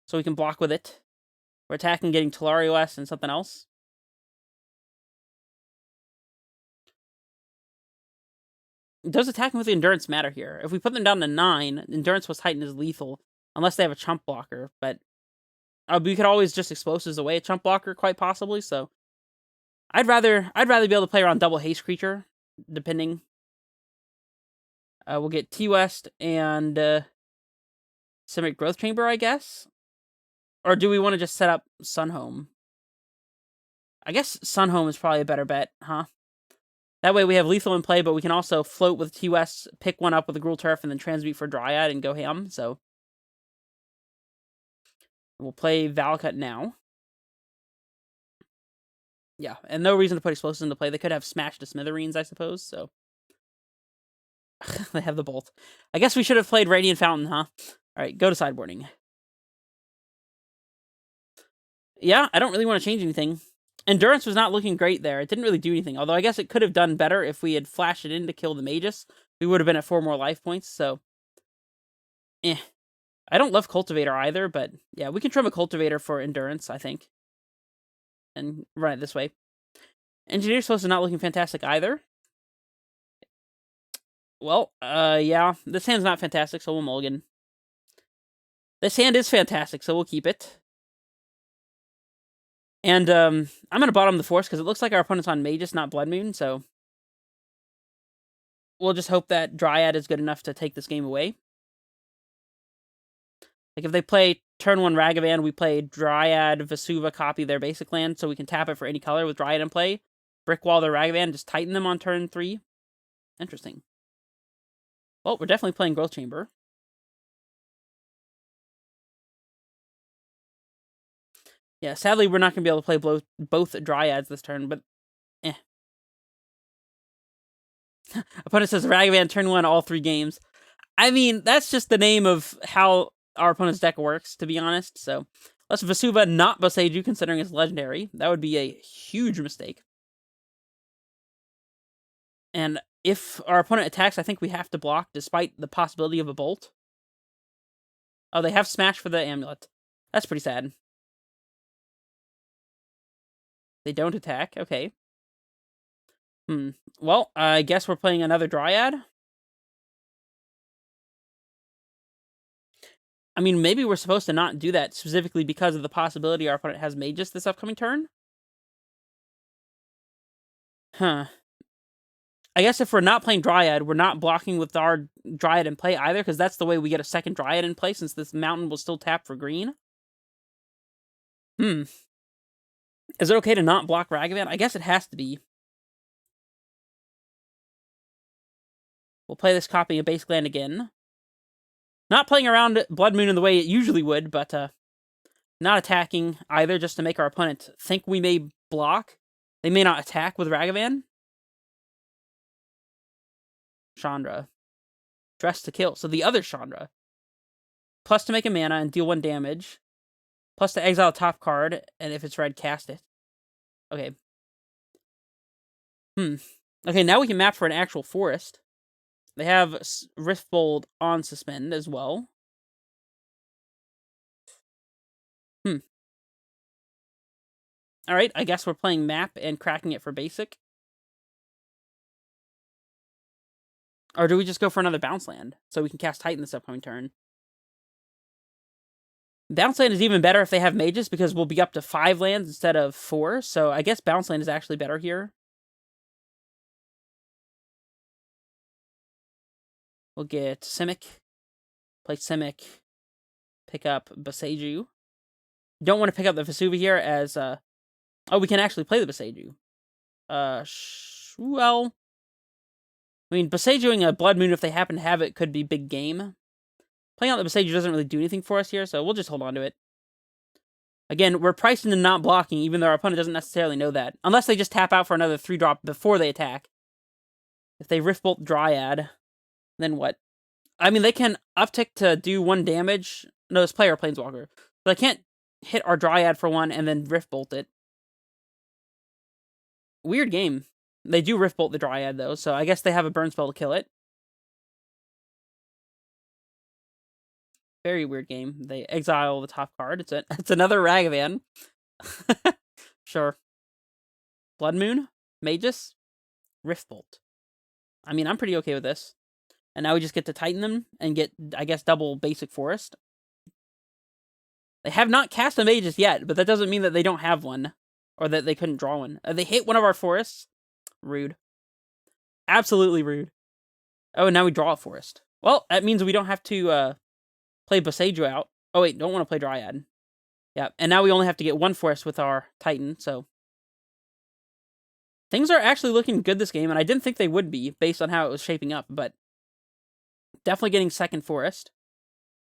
So we can block with it. We're attacking, getting Tolaria West and something else. Does attacking with the Endurance matter here? If we put them down to 9, Endurance with Titan is lethal. Unless they have a chump blocker, but... we could always just Explosives away a chump blocker, quite possibly, so... I'd rather be able to play around double haste creature, depending. We'll get T-West and... Simic Growth Chamber, I guess? Or do we want to just set up Sunhome? I guess Sunhome is probably a better bet, huh? That way we have lethal in play, but we can also float with TOS, pick one up with a Gruul Turf, and then transmute for Dryad and go ham, so... We'll play Valakut now. Yeah, and no reason to put Explosives into play. They could have Smash to Smithereens, I suppose, so... They have the Bolt. I guess we should have played Radiant Fountain, huh? Alright, go to sideboarding. Yeah, I don't really want to change anything. Endurance was not looking great there. It didn't really do anything. Although I guess it could have done better if we had flashed it in to kill the Magus. We would have been at 4 more life points, so... I don't love Cultivator either, but yeah, we can trim a Cultivator for Endurance, I think. And run it this way. Engineer's supposed to not looking fantastic either. Well, yeah, this hand's not fantastic, so we'll mulligan. This hand is fantastic, so we'll keep it. And, I'm gonna bottom the Force, because it looks like our opponent's on Magus, not Blood Moon, so... We'll just hope that Dryad is good enough to take this game away. Like, if they play turn 1 Ragavan, we play Dryad, Vesuva, copy their basic land, so we can tap it for any color with Dryad in play. Brickwall their Ragavan, just Titan them on turn 3. Interesting. Well, we're definitely playing Growth Chamber. Yeah, sadly, we're not going to be able to play both Dryads this turn, but Opponent says Ragavan turn 1 all 3 games. I mean, that's just the name of how our opponent's deck works, to be honest. So, let's Vesuva not Boseiju, considering it's legendary. That would be a huge mistake. And if our opponent attacks, I think we have to block, despite the possibility of a Bolt. Oh, they have Smash for the Amulet. That's pretty sad. They don't attack. Okay. Well, I guess we're playing another Dryad. I mean, maybe we're supposed to not do that, specifically because of the possibility our opponent has Magus this upcoming turn? Huh. I guess if we're not playing Dryad, we're not blocking with our Dryad in play either, because that's the way we get a second Dryad in play, since this mountain will still tap for green. Is it okay to not block Ragavan? I guess it has to be. We'll play this copy of Basic Land again. Not playing around Blood Moon in the way it usually would, but not attacking either, just to make our opponent think we may block. They may not attack with Ragavan. Chandra. Dress to kill. So the other Chandra. Plus to make a mana and deal 1 damage. Plus to exile a top card, and if it's red, cast it. Okay. Okay, now we can map for an actual forest. They have Riftbold on suspend as well. Alright, I guess we're playing map and cracking it for basic. Or do we just go for another bounce land, so we can cast Titan this upcoming turn? Bounce land is even better if they have mages, because we'll be up to 5 lands instead of 4, so I guess bounce land is actually better here. We'll get Simic, play Simic, pick up Boseiju. Don't want to pick up the Vesuva here as, oh, we can actually play the Boseiju. Well... I mean, Boseijuing a Blood Moon, if they happen to have it, could be big game. Playing out the Boseiju doesn't really do anything for us here, so we'll just hold on to it. Again, we're priced into not blocking, even though our opponent doesn't necessarily know that. Unless they just tap out for another 3-drop before they attack. If they Riftbolt Dryad, then what? I mean, they can uptick to do 1 damage. No, it's player or Planeswalker. So they can't hit our Dryad for 1 and then Riftbolt it. Weird game. They do Riftbolt the Dryad, though, so I guess they have a burn spell to kill it. Very weird game. They exile the top card. It's another Ragavan. Sure. Blood Moon? Magus? Riftbolt. I mean, I'm pretty okay with this. And now we just get to Titan them and get, I guess, double basic forest. They have not cast a Magus yet, but that doesn't mean that they don't have one. Or that they couldn't draw one. They hit one of our forests. Rude. Absolutely rude. Oh, and now we draw a forest. Well, that means we don't have to play Boseiju out. Oh, wait, don't want to play Dryad. Yeah, and now we only have to get one forest with our Titan, so... Things are actually looking good this game, and I didn't think they would be, based on how it was shaping up, but... Definitely getting second forest.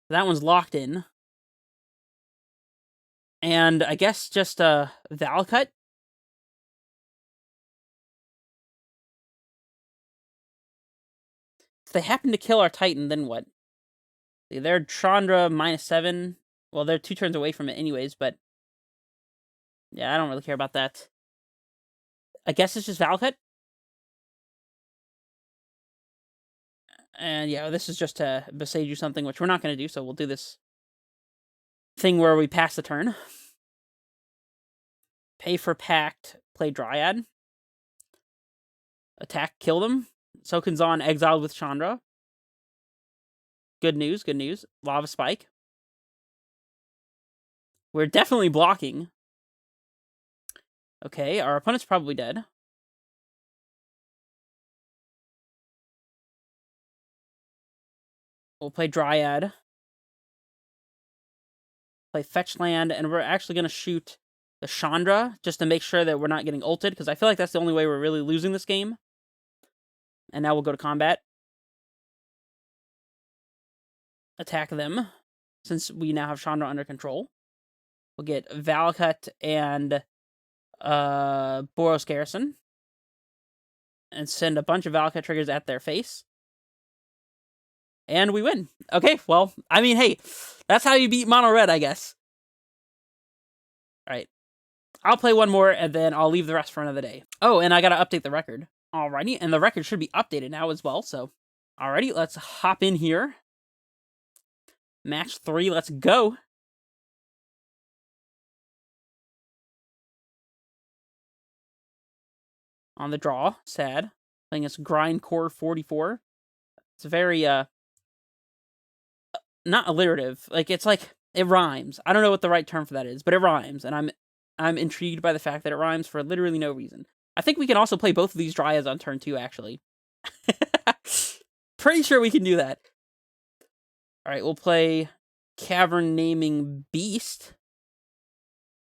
That one's locked in. And I guess just Valcut. If they happen to kill our Titan, then what? They're Chandra -7. Well, they're 2 turns away from it anyways, but... Yeah, I don't really care about that. I guess it's just Valcut. And yeah, this is just to besage you something, which we're not going to do, so we'll do this thing where we pass the turn. Pay for Pact, play Dryad. Attack, kill them. Sokunzan exiled with Chandra. Good news, good news. Lava Spike. We're definitely blocking. Okay, our opponent's probably dead. We'll play Dryad. Play Fetch Land, and we're actually going to shoot the Chandra, just to make sure that we're not getting ulted, because I feel like that's the only way we're really losing this game. And now we'll go to combat. Attack them, since we now have Chandra under control. We'll get Valcut and Boros Garrison. And send a bunch of Valcut triggers at their face. And we win. Okay, well, I mean, hey, that's how you beat Mono Red, I guess. Alright. I'll play one more, and then I'll leave the rest for another day. Oh, and I gotta update the record. Alrighty, and the record should be updated now as well, so... Alrighty, let's hop in here. Match 3, let's go! On the draw, sad. Playing this Grindcore 44. It's very, not alliterative. Like, it's like, it rhymes. I don't know what the right term for that is, but it rhymes, and I'm intrigued by the fact that it rhymes for literally no reason. I think we can also play both of these Dryads on turn 2, actually. Pretty sure we can do that. Alright, we'll play Cavern Naming Beast.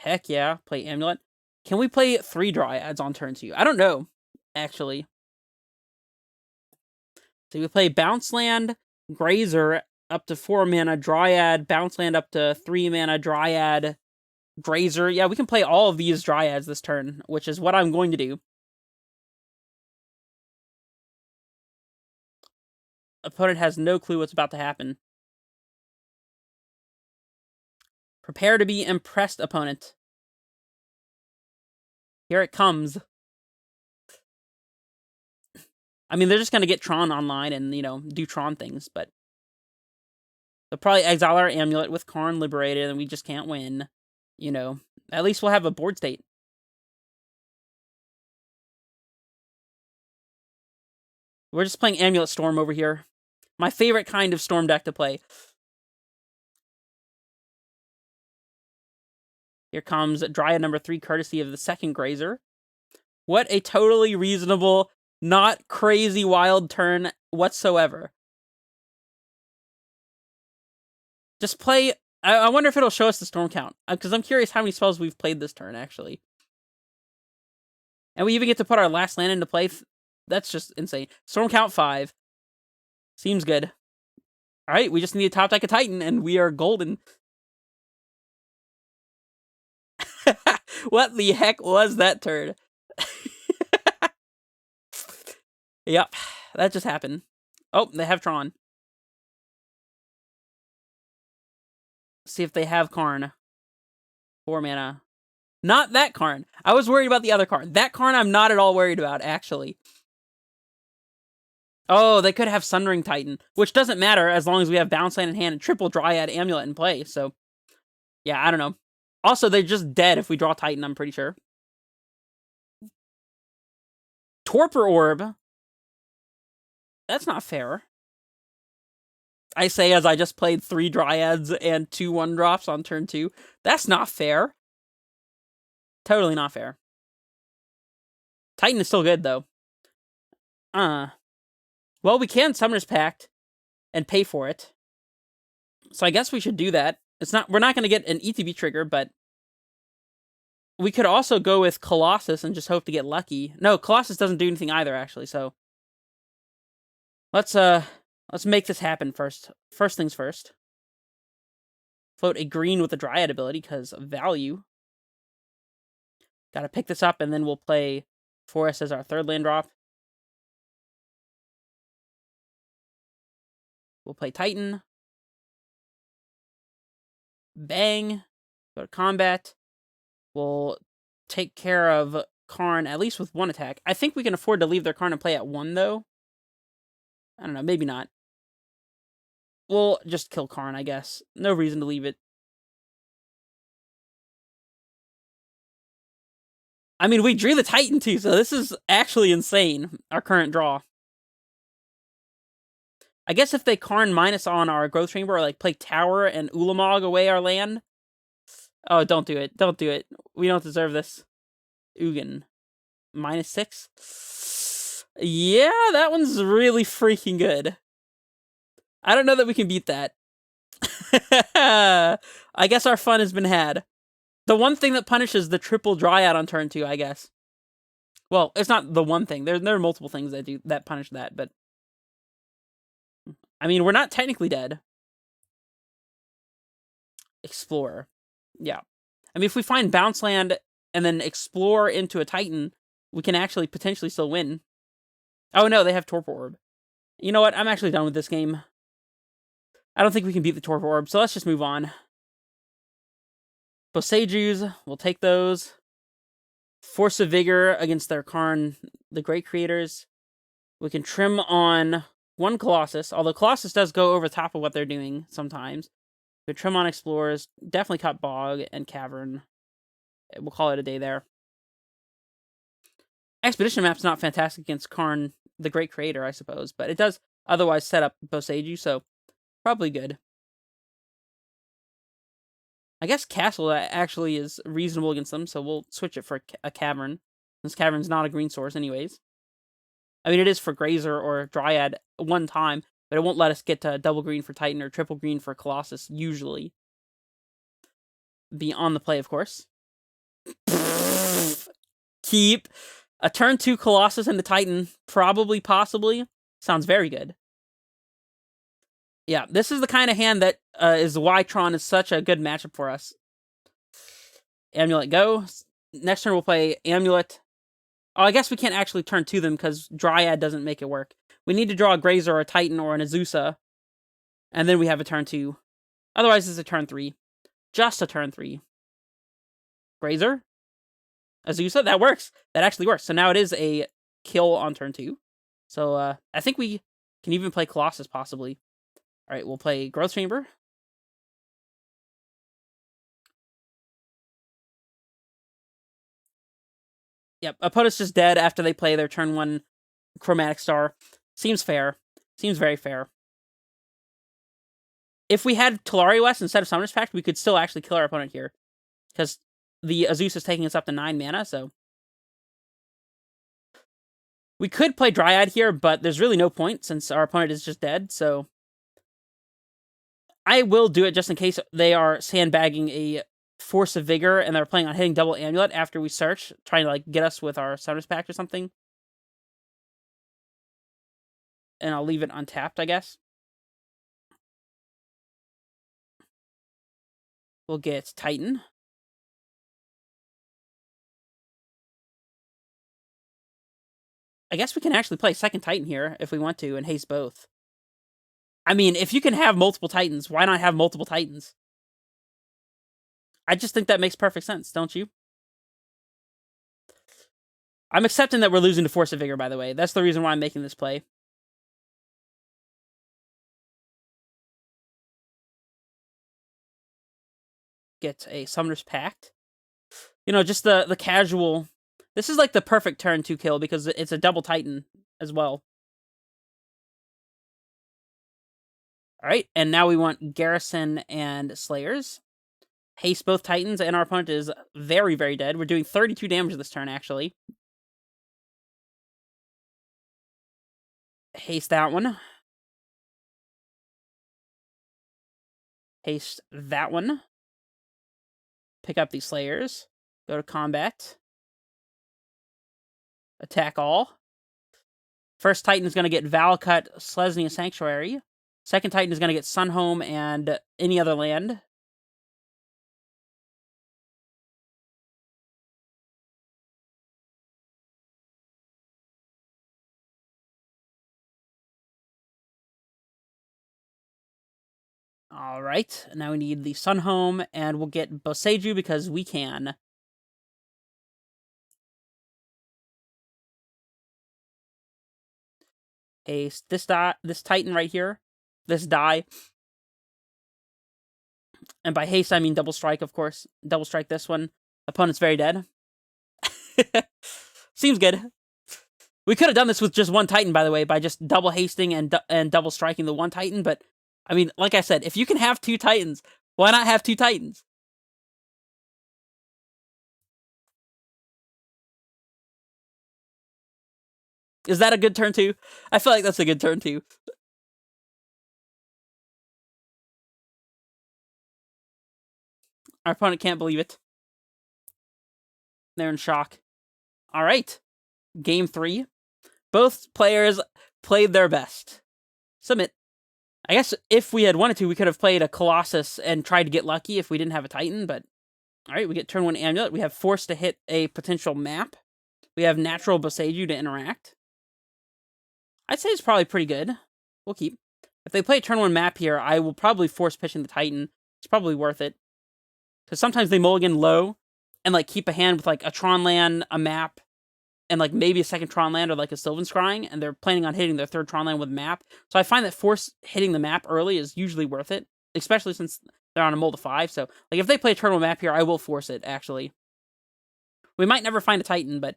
Heck yeah, play Amulet. Can we play 3 Dryads on turn 2? I don't know, actually. So we play Bounce Land, Grazer, up to 4 mana, Dryad, Bounce Land up to 3 mana, Dryad, Grazer. Yeah, we can play all of these Dryads this turn, which is what I'm going to do. Opponent has no clue what's about to happen. Prepare to be impressed, opponent. Here it comes. I mean, they're just going to get Tron online and, you know, do Tron things, but... They'll probably exile our Amulet with Karn liberated, and we just can't win. You know, at least we'll have a board state. We're just playing Amulet Storm over here. My favorite kind of Storm deck to play. Here comes Dryad number 3, courtesy of the second Grazer. What a totally reasonable, not crazy wild turn whatsoever. Just play... I wonder if it'll show us the storm count, because I'm curious how many spells we've played this turn, actually. And we even get to put our last land into play. That's just insane. Storm count 5. Seems good. Alright, we just need to top deck a Titan, and we are golden. What the heck was that turn? Yep, that just happened. Oh, they have Tron. See if they have Karn. 4 mana. Not that Karn. I was worried about the other Karn. That Karn I'm not at all worried about, actually. Oh, they could have Sundering Titan, which doesn't matter as long as we have Bounce Land in hand and triple Dryad Amulet in play, so... Yeah, I don't know. Also, they're just dead if we draw Titan, I'm pretty sure. Torpor Orb? That's not fair. I say as I just played 3 Dryads and 2 1-drops on turn 2. That's not fair. Totally not fair. Titan is still good, though. Well, we can Summoner's Pact and pay for it. So I guess we should do that. We're not going to get an ETB trigger, but we could also go with Colossus and just hope to get lucky. No, Colossus doesn't do anything either, actually. So let's make this happen first. First things first. Float a green with a Dryad ability because of value. Got to pick this up, and then we'll play Forest as our third land drop. We'll play Titan. Bang. Go to combat. We'll take care of Karn, at least with one attack. I think we can afford to leave their Karn and play at 1, though. I don't know, maybe not. We'll just kill Karn, I guess. No reason to leave it. I mean, we drew the Titan, too, so this is actually insane, our current draw. I guess if they Karn minus on our Growth Chamber, or like play Tower and Ulamog away our land. Oh, don't do it. Don't do it. We don't deserve this. Ugin. -6? Yeah, that one's really freaking good. I don't know that we can beat that. I guess our fun has been had. The one thing that punishes the triple Dryad on turn 2, I guess. Well, it's not the one thing. There are multiple things that punish that, but I mean, we're not technically dead. Explore. Yeah. I mean, if we find Bounce Land and then explore into a Titan, we can actually potentially still win. Oh no, they have Torpor Orb. You know what? I'm actually done with this game. I don't think we can beat the Torpor Orb, so let's just move on. Boseijus, we'll take those. Force of Vigor against their Karn, the Great Creators. We can trim on one Colossus, although Colossus does go over top of what they're doing sometimes. We trim on Explorers, definitely cut Bog and Cavern. We'll call it a day there. Expedition map's not fantastic against Karn, the Great Creator, I suppose, but it does otherwise set up Boseiju, so probably good. I guess Castle actually is reasonable against them, so we'll switch it for a Cavern. This Cavern's not a green source anyways. I mean, it is for Grazer or Dryad one time, but it won't let us get to double green for Titan or triple green for Colossus, usually. Be on the play, of course. Keep a turn 2 Colossus and the Titan, probably, possibly. Sounds very good. Yeah, this is the kind of hand that is why Tron is such a good matchup for us. Amulet, go. Next turn we'll play Amulet. Oh, I guess we can't actually turn to them because Dryad doesn't make it work. We need to draw a Grazer or a Titan or an Azusa. And then we have a turn 2. Otherwise, it's a turn 3. Just a turn 3. Grazer? Azusa? That works. That actually works. So now it is a kill on turn 2. So I think we can even play Colossus, possibly. Alright, we'll play Growth Chamber. Yep, opponent's just dead after they play their turn 1 Chromatic Star. Seems fair. Seems very fair. If we had Talari West instead of Summoner's Pact, we could still actually kill our opponent here. Because the Azusa is taking us up to 9 mana, so... We could play Dryad here, but there's really no point since our opponent is just dead, so... I will do it just in case they are sandbagging a Force of Vigor and they're playing on hitting double Amulet after we search, trying to like get us with our Summoner's Pact or something. And I'll leave it untapped, I guess. We'll get Titan. I guess we can actually play second Titan here if we want to and haste both. I mean, if you can have multiple Titans, why not have multiple Titans? I just think that makes perfect sense, don't you? I'm accepting that we're losing to Force of Vigor, by the way. That's the reason why I'm making this play. Get a Summoner's Pact. You know, just the casual... This is like the perfect turn 2 kill because it's a double Titan as well. Alright, and now we want Garrison and Slayers. Haste both Titans, and our opponent is very, very dead. We're doing 32 damage this turn, actually. Haste that one. Haste that one. Pick up these Slayers. Go to combat. Attack all. First Titan is going to get Valakut, Selesnya Sanctuary. Second Titan is going to get Sunhome and any other land. All right, now we need the Sunhome, and we'll get Boseiju because we can. This Titan right here, this die. And by haste, I mean double strike, of course. Double strike this one. Opponent's very dead. Seems good. We could have done this with just one Titan, by the way, by just double hasting and double striking the one Titan, but, I mean, like I said, if you can have two Titans, why not have two Titans? Is that a good turn, too? I feel like that's a good turn, too. Our opponent can't believe it. They're in shock. All right. Game 3. Both players played their best. Submit. I guess if we had wanted to, we could have played a Colossus and tried to get lucky if we didn't have a Titan, but... Alright, we get turn 1 Amulet. We have Force to hit a potential map. We have Natural Boseiju to interact. I'd say it's probably pretty good. We'll keep. If they play a turn 1 map here, I will probably force pitching the Titan. It's probably worth it. Because sometimes they mulligan low and, like, keep a hand with, like, a Tron land, a map, and, like, maybe a second Tron land or, like, a Sylvan Scrying, and they're planning on hitting their third Tron land with a map. So I find that force hitting the map early is usually worth it, especially since they're on a mold of 5. So, like, if they play a turn 1 map here, I will force it, actually. We might never find a Titan, but...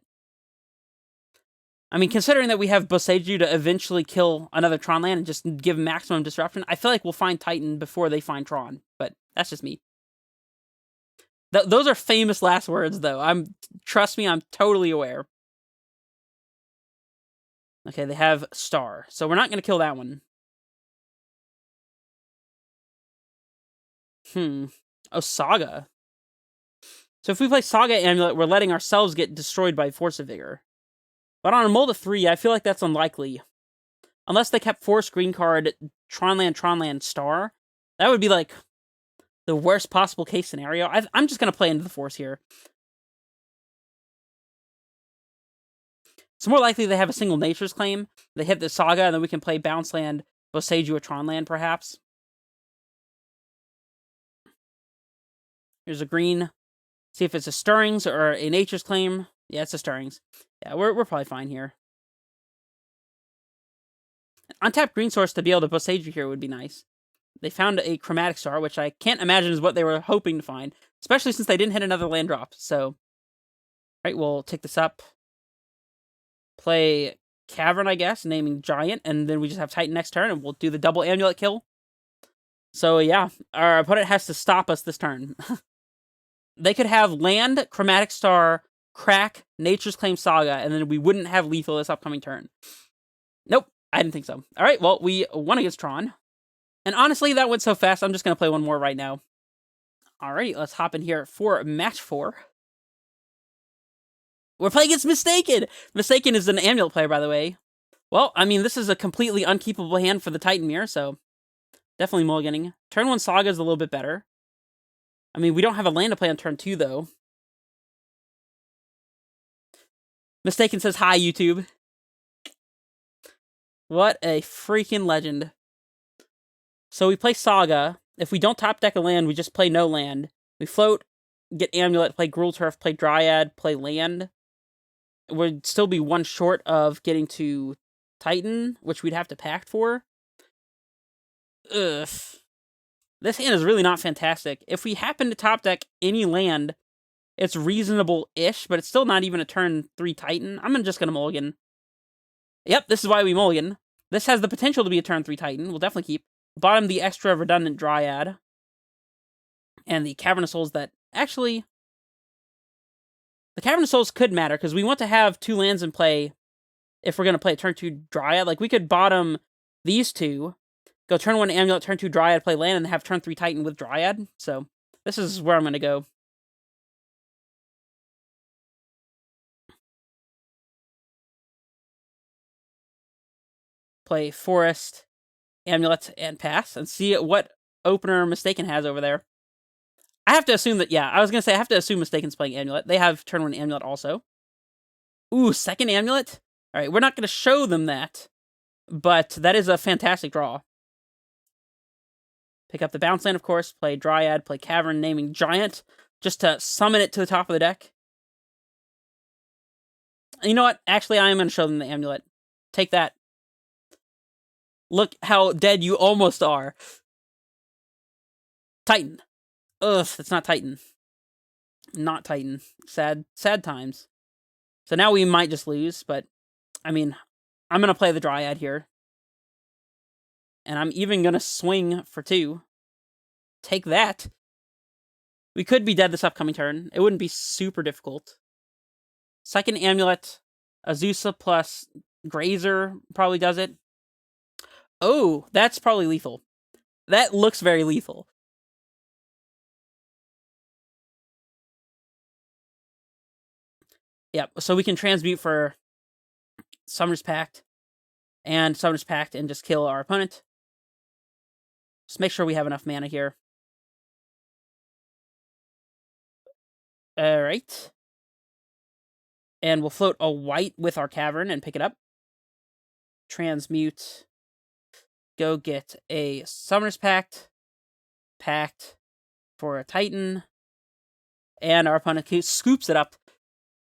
I mean, considering that we have Boseiju to eventually kill another Tron land and just give maximum disruption, I feel like we'll find Titan before they find Tron, but that's just me. Those are famous last words, though. Trust me, I'm totally aware. Okay, they have Star, so we're not going to kill that one. Oh, Saga. So if we play Saga Amulet, we're letting ourselves get destroyed by Force of Vigor. But on a mold of 3, I feel like that's unlikely. Unless they kept Force green card, Tronland, Star. That would be, like, the worst possible case scenario. I'm just going to play into the Force here. It's more likely they have a single Nature's Claim. They hit the Saga, and then we can play Bounce Land, Boseiju, or Tron Land, perhaps. Here's a green. See if it's a Stirrings or a Nature's Claim. Yeah, it's a Stirrings. Yeah, we're probably fine here. Untapped green source to be able to Boseiju here would be nice. They found a Chromatic Star, which I can't imagine is what they were hoping to find, especially since they didn't hit another land drop. So, alright, we'll take this up. Play Cavern, I guess, naming Giant, and then we just have Titan next turn, and we'll do the double Amulet kill. So, yeah, our opponent has to stop us this turn. They could have land, Chromatic Star, Crack, Nature's Claim, Saga, and then we wouldn't have lethal this upcoming turn. Nope, I didn't think so. Alright, well, we won against Tron. And honestly, that went so fast, I'm just going to play one more right now. Alright, let's hop in here for match 4. We're playing against Mistaken! Mistaken is an Amulet player, by the way. Well, I mean, this is a completely unkeepable hand for the Titan Mirror, so definitely mulliganing. Turn 1 Saga is a little bit better. I mean, we don't have a land to play on turn 2, though. Mistaken says, hi, YouTube. What a freaking legend. So we play Saga. If we don't top deck a land, we just play no land. We float, get Amulet, play Gruul Turf, play Dryad, play land. We'd still be one short of getting to Titan, which we'd have to pact for. Ugh. This hand is really not fantastic. If we happen to top deck any land, it's reasonable-ish, but it's still not even a turn 3 Titan. I'm just going to mulligan. Yep, this is why we mulligan. This has the potential to be a turn 3 Titan. We'll definitely keep. Bottom, the extra redundant Dryad. And the Cavern of Souls that... Actually... The Cavern of Souls could matter, because we want to have 2 lands in play if we're going to play a turn 2 Dryad. Like, we could bottom these 2, go turn 1 Amulet, turn 2 Dryad, play land, and have turn 3 Titan with Dryad. So this is where I'm going to go. Play Forest, Amulet, and pass, and see what opener Mistaken has over there. I have to assume that, yeah, I was going to say I have to assume Mistaken's playing Amulet. They have turn 1 Amulet also. Ooh, second Amulet? Alright, we're not going to show them that, but that is a fantastic draw. Pick up the bounce land, of course, play Dryad, play Cavern, naming Giant, just to summon it to the top of the deck. You know what? Actually, I am going to show them the Amulet. Take that. Look how dead you almost are. Titan. Ugh, that's not Titan. Not Titan. Sad times. So now we might just lose, but, I mean, I'm going to play the Dryad here. And I'm even going to swing for 2. Take that. We could be dead this upcoming turn. It wouldn't be super difficult. Second Amulet, Azusa plus Grazer probably does it. Oh, that's probably lethal. That looks very lethal. Yep, so we can transmute for Summoner's Pact and Summoner's Pact and just kill our opponent. Just make sure we have enough mana here. Alright. And we'll float a white with our Cavern and pick it up. Transmute. Go get a Summoner's Pact. Pact for a Titan. And our opponent scoops it up.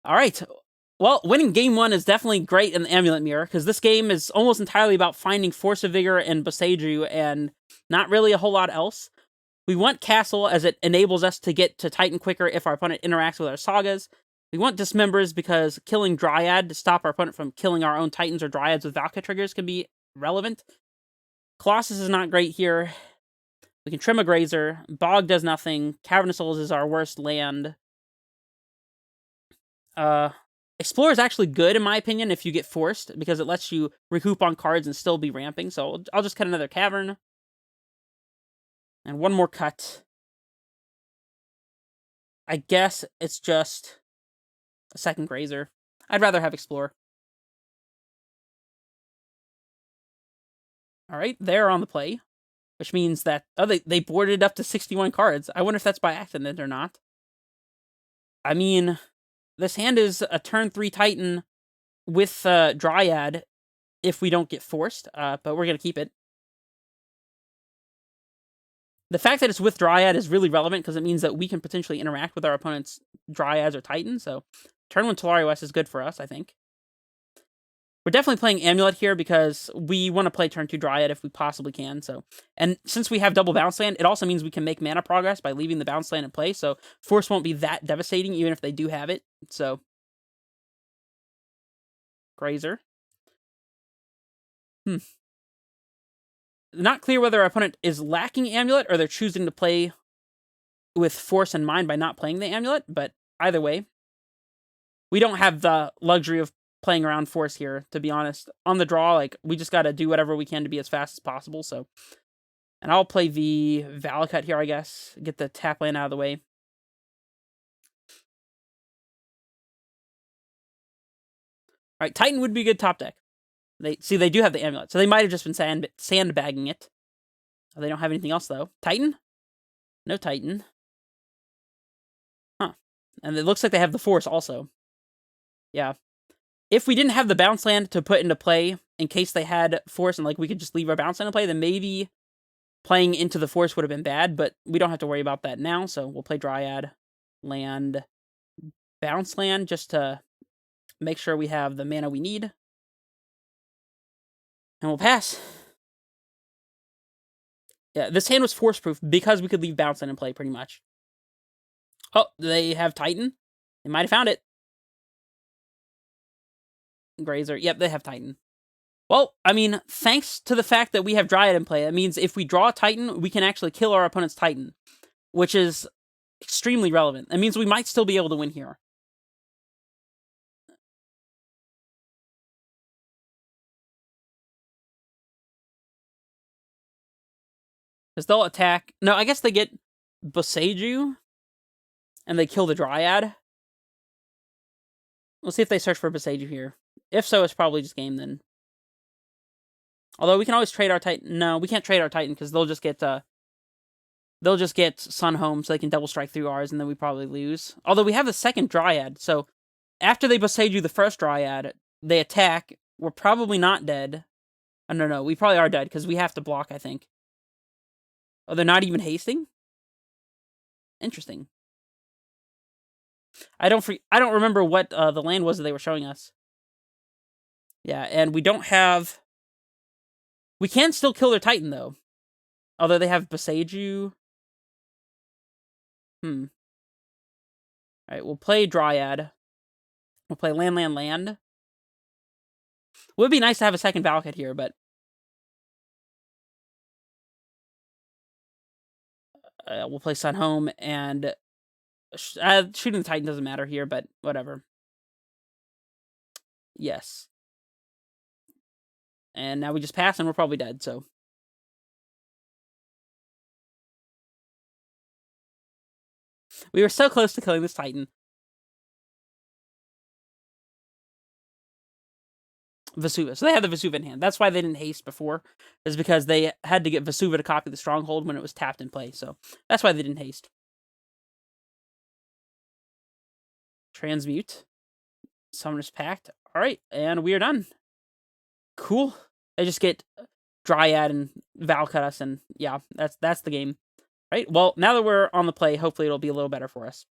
Alright. Well, winning game 1 is definitely great in the Amulet Mirror, because this game is almost entirely about finding Force of Vigor and Boseiju, and not really a whole lot else. We want Castle, as it enables us to get to Titan quicker if our opponent interacts with our Sagas. We want Dismembers, because killing Dryad to stop our opponent from killing our own Titans or Dryads with Valka triggers can be relevant. Colossus is not great here. We can trim a Grazer. Bog does nothing. Cavern of Souls is our worst land. Explorer is actually good, in my opinion, if you get forced, because it lets you recoup on cards and still be ramping. So I'll just cut another Cavern. And one more cut. I guess it's just a second Grazer. I'd rather have Explorer. Alright, they're on the play. Which means that, oh, they boarded up to 61 cards. I wonder if that's by accident or not. I mean, this hand is a turn 3 Titan with Dryad if we don't get forced, but we're going to keep it. The fact that it's with Dryad is really relevant because it means that we can potentially interact with our opponent's Dryads or Titans, so turn 1 Tolaria West is good for us, I think. We're definitely playing Amulet here because we want to play turn 2 Dryad if we possibly can. So, and since we have double bounce land, it also means we can make mana progress by leaving the bounce land in play. So Force won't be that devastating even if they do have it. So Grazer. Not clear whether our opponent is lacking Amulet or they're choosing to play with Force in mind by not playing the Amulet. But either way, we don't have the luxury of playing around Force here, to be honest. On the draw, like, we just gotta do whatever we can to be as fast as possible, so. And I'll play the Valakut here, I guess. Get the tap land out of the way. Alright, Titan would be a good top deck. They do have the Amulet, so they might have just been sandbagging it. Oh, they don't have anything else, though. Titan? No Titan. Huh. And it looks like they have the Force, also. Yeah. If we didn't have the bounce land to put into play, in case they had Force and, like, we could just leave our bounce land in play, then maybe playing into the Force would have been bad, but we don't have to worry about that now, so we'll play Dryad, land, bounce land, just to make sure we have the mana we need. And we'll pass. Yeah, this hand was Force-proof because we could leave bounce land in play, pretty much. Oh, they have Titan? They might have found it. Grazer. Yep, they have Titan. Well, I mean, thanks to the fact that we have Dryad in play, it means if we draw a Titan, we can actually kill our opponent's Titan, which is extremely relevant. It means we might still be able to win here. Because they'll attack. No, I guess they get Boseiju, and they kill the Dryad. We'll see if they search for Boseiju here. If so, it's probably just game then. Although we can always trade our Titan. No, we can't trade our Titan because they'll just get Sun Home, so they can double strike through ours, and then we probably lose. Although we have the second Dryad, so after they Boseiju the first Dryad, they attack. We're probably not dead. Oh, no, we probably are dead because we have to block, I think. Oh, they're not even hasting? Interesting. I don't remember what the land was that they were showing us. Yeah, and we don't have... We can still kill their Titan, though. Although they have Boseiju. Alright, we'll play Dryad. We'll play land. It would be nice to have a second Valakut here, but... we'll play Sun Home, and... shooting the Titan doesn't matter here, but whatever. Yes. And now we just pass, and we're probably dead, so... We were so close to killing this Titan. Vesuva. So they had the Vesuva in hand. That's why they didn't haste before. Is because they had to get Vesuva to copy the Stronghold when it was tapped in play. So that's why they didn't haste. Transmute. Summoner's Pact. Alright, and we are done. Cool. They just get Dryad and Valakut us, and yeah, that's the game. Right? Well, now that we're on the play, hopefully it'll be a little better for us.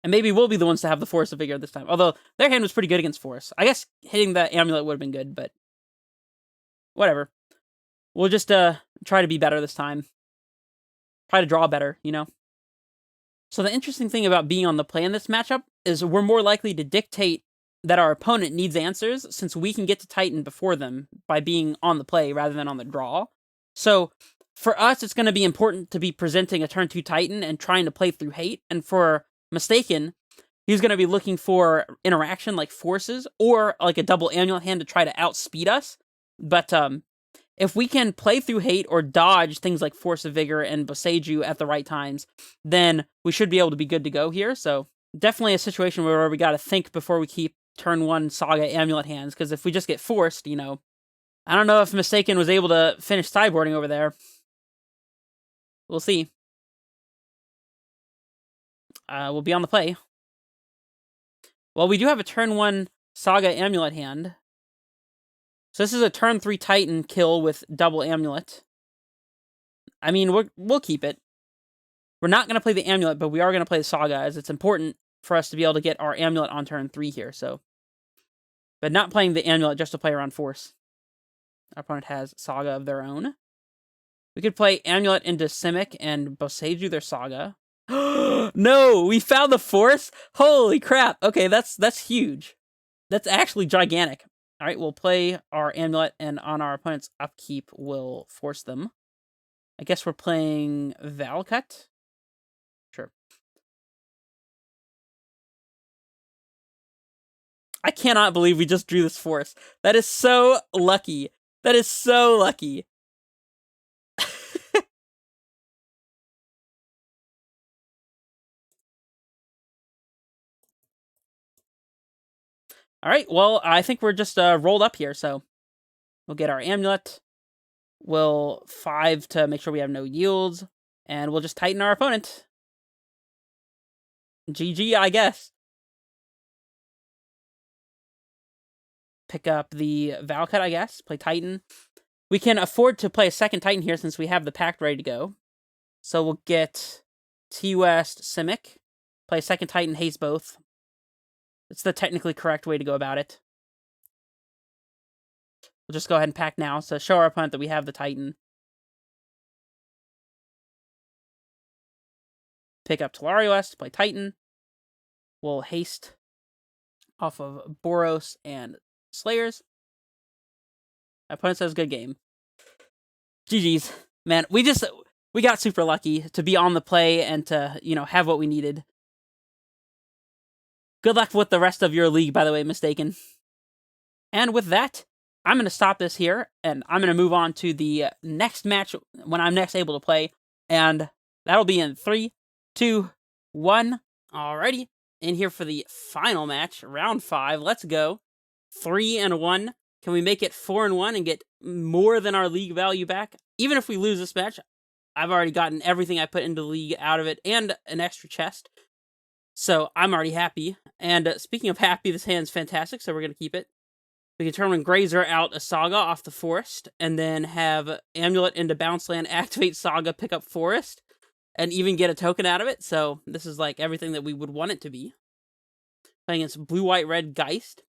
And maybe we'll be the ones to have the Force of Vigor this time. Although, their hand was pretty good against Force. I guess hitting the Amulet would have been good, but... whatever. We'll just try to be better this time. Try to draw better, you know? So the interesting thing about being on the play in this matchup is we're more likely to dictate that our opponent needs answers, since we can get to Titan before them by being on the play rather than on the draw. So... for us, it's going to be important to be presenting a turn 2 Titan and trying to play through hate. And for Mistaken, he's going to be looking for interaction like forces or like a double Amulet hand to try to outspeed us. But if we can play through hate or dodge things like Force of Vigor and Boseiju at the right times, then we should be able to be good to go here. So definitely a situation where we got to think before we keep turn 1 Saga Amulet hands. Because if we just get forced, you know, I don't know if Mistaken was able to finish sideboarding over there. We'll see. We'll be on the play. Well, we do have a turn 1 Saga Amulet hand. So this is a turn 3 Titan kill with double Amulet. I mean, we'll keep it. We're not going to play the Amulet, but we are going to play the Saga, as it's important for us to be able to get our Amulet on turn 3 here, so... but not playing the Amulet just to play around Force. Our opponent has Saga of their own. We could play Amulet into Simic and Boseiju their Saga. No! We found the Force? Holy crap! Okay, that's huge. That's actually gigantic. Alright, we'll play our Amulet, and on our opponent's upkeep, we'll force them. I guess we're playing Valakut? Sure. I cannot believe we just drew this Force. That is so lucky. That is so lucky. Alright, well, I think we're just rolled up here, so we'll get our Amulet. We'll 5 to make sure we have no yields, and we'll just Titan our opponent. GG, I guess. Pick up the Valakut, I guess. Play Titan. We can afford to play a second Titan here since we have the Pact ready to go. So we'll get T-West Simic. Play a second Titan, haste both. It's the technically correct way to go about it. We'll just go ahead and pack now, so show our opponent that we have the Titan. Pick up Telario S to play Titan. We'll haste off of Boros and Slayers. My opponent says good game. GG's. Man, we got super lucky to be on the play and to, you know, have what we needed. Good luck with the rest of your league, by the way, Mistaken. And with that, I'm going to stop this here, and I'm going to move on to the next match when I'm next able to play, and that'll be in 3, 2, 1. Alrighty, in here for the final match, round 5. Let's go. 3-1. Can we make it 4-1 and get more than our league value back? Even if we lose this match, I've already gotten everything I put into the league out of it and an extra chest. So I'm already happy. And speaking of happy, this hand's fantastic, so we're going to keep it. We can turn when Grazer out a Saga off the Forest, and then have Amulet into Bounce Land, activate Saga, pick up Forest, and even get a token out of it. So this is like everything that we would want it to be. Playing against Blue, White, Red Geist.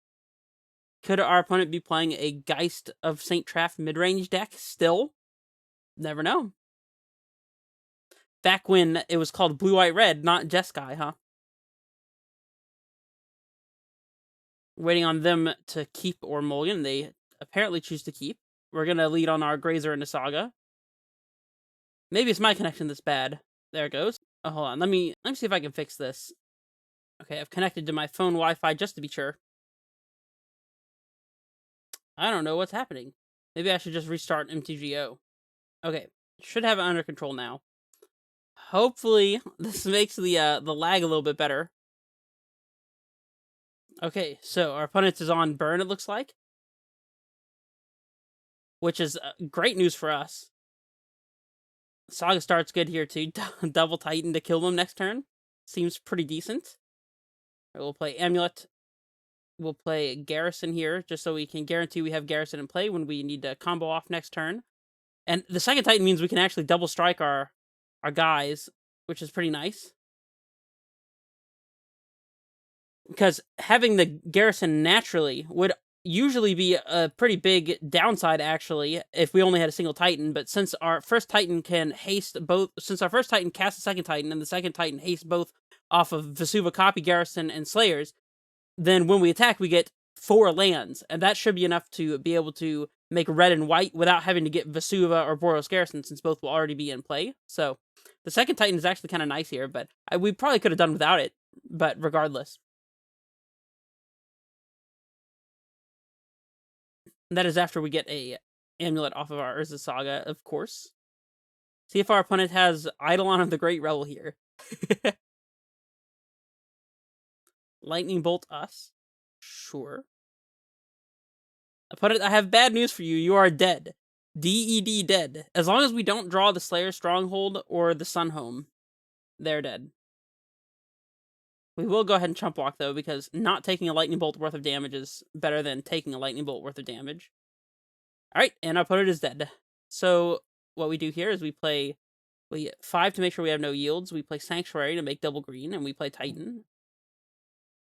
Could our opponent be playing a Geist of St. Traff mid-range deck still? Never know. Back when it was called Blue, White, Red, not Jeskai, huh? Waiting on them to keep or mulligan. They apparently choose to keep. We're going to lead on our Grazer into Saga. Maybe it's my connection that's bad. There it goes. Oh, hold on. Let me see if I can fix this. Okay, I've connected to my phone Wi-Fi just to be sure. I don't know what's happening. Maybe I should just restart MTGO. Okay, should have it under control now. Hopefully, this makes the lag a little bit better. Okay, so our opponent is on Burn, it looks like. Which is great news for us. Saga starts good here, too. Double Titan to kill them next turn. Seems pretty decent. We'll play Amulet. We'll play Garrison here, just so we can guarantee we have Garrison in play when we need to combo off next turn. And the second Titan means we can actually double strike our guys, which is pretty nice. Because having the Garrison naturally would usually be a pretty big downside, actually, if we only had a single Titan. But since our first Titan can haste both, since our first Titan casts the second Titan, and the second Titan hastes both off of Vesuva, Copy, Garrison, and Slayers, then when we attack, we get 4 lands, and that should be enough to be able to make red and white without having to get Vesuva or Boros Garrison, since both will already be in play. So the second Titan is actually kind of nice here, but we probably could have done without it, but regardless. And that is after we get a Amulet off of our Urza Saga, of course. See if our opponent has Eidolon of the Great Revel here. Lightning Bolt us. Sure. Opponent, I have bad news for you. You are dead. DED dead. As long as we don't draw the Slayer Stronghold or the Sunhome, they're dead. We will go ahead and chump block, though, because not taking a Lightning Bolt worth of damage is better than taking a Lightning Bolt worth of damage. Alright, and our opponent is dead. So, what we do here is we play 5 to make sure we have no yields. We play Sanctuary to make double green, and we play Titan.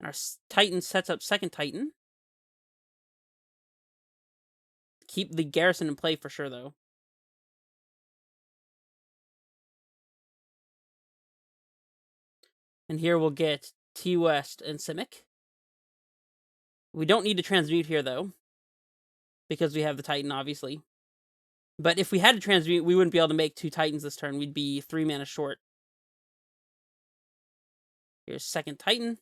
And our Titan sets up second Titan. Keep the Garrison in play for sure, though. And here we'll get T-West and Simic. We don't need to transmute here, though, because we have the Titan, obviously. But if we had to transmute, we wouldn't be able to make 2 Titans this turn. We'd be 3 mana short. Here's second Titan.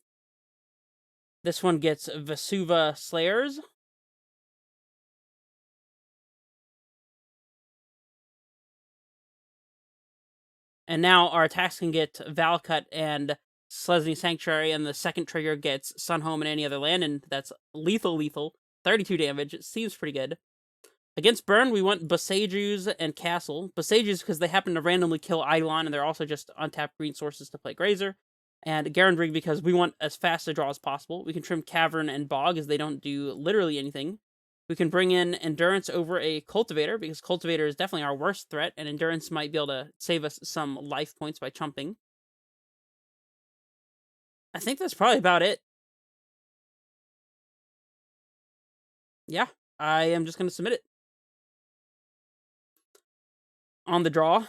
This one gets Vesuva Slayers. And now our attacks can get Valcut and Slesny Sanctuary, and the second trigger gets Sunhome and any other land, and that's lethal. 32 damage. It seems pretty good. Against Burn, we want Boseju's and Castle. Boseju's because they happen to randomly kill Eidolon, and they're also just untapped green sources to play Grazer. And Garandrig because we want as fast a draw as possible. We can trim Cavern and Bog as they don't do literally anything. We can bring in Endurance over a Cultivator, because Cultivator is definitely our worst threat, and Endurance might be able to save us some life points by chumping. I think that's probably about it. Yeah, I am just going to submit it. On the draw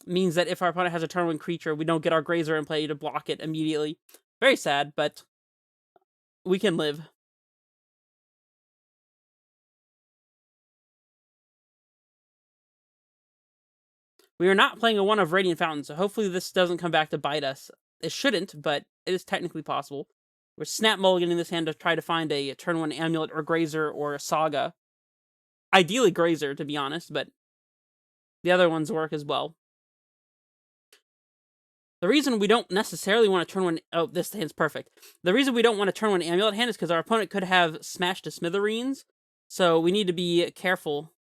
means that if our opponent has a turn 1 creature, we don't get our Grazer in play to block it immediately. Very sad, but we can live. We are not playing a 1 of Radiant Fountain, so hopefully this doesn't come back to bite us. It shouldn't, but it is technically possible. We're snap mulliganing this hand to try to find a turn 1 Amulet or Grazer or a Saga. Ideally Grazer, to be honest, but the other ones work as well. The reason we don't necessarily want to turn 1... Oh, this hand's perfect. The reason we don't want to turn 1 Amulet hand is because our opponent could have Smashed to Smithereens, so we need to be careful.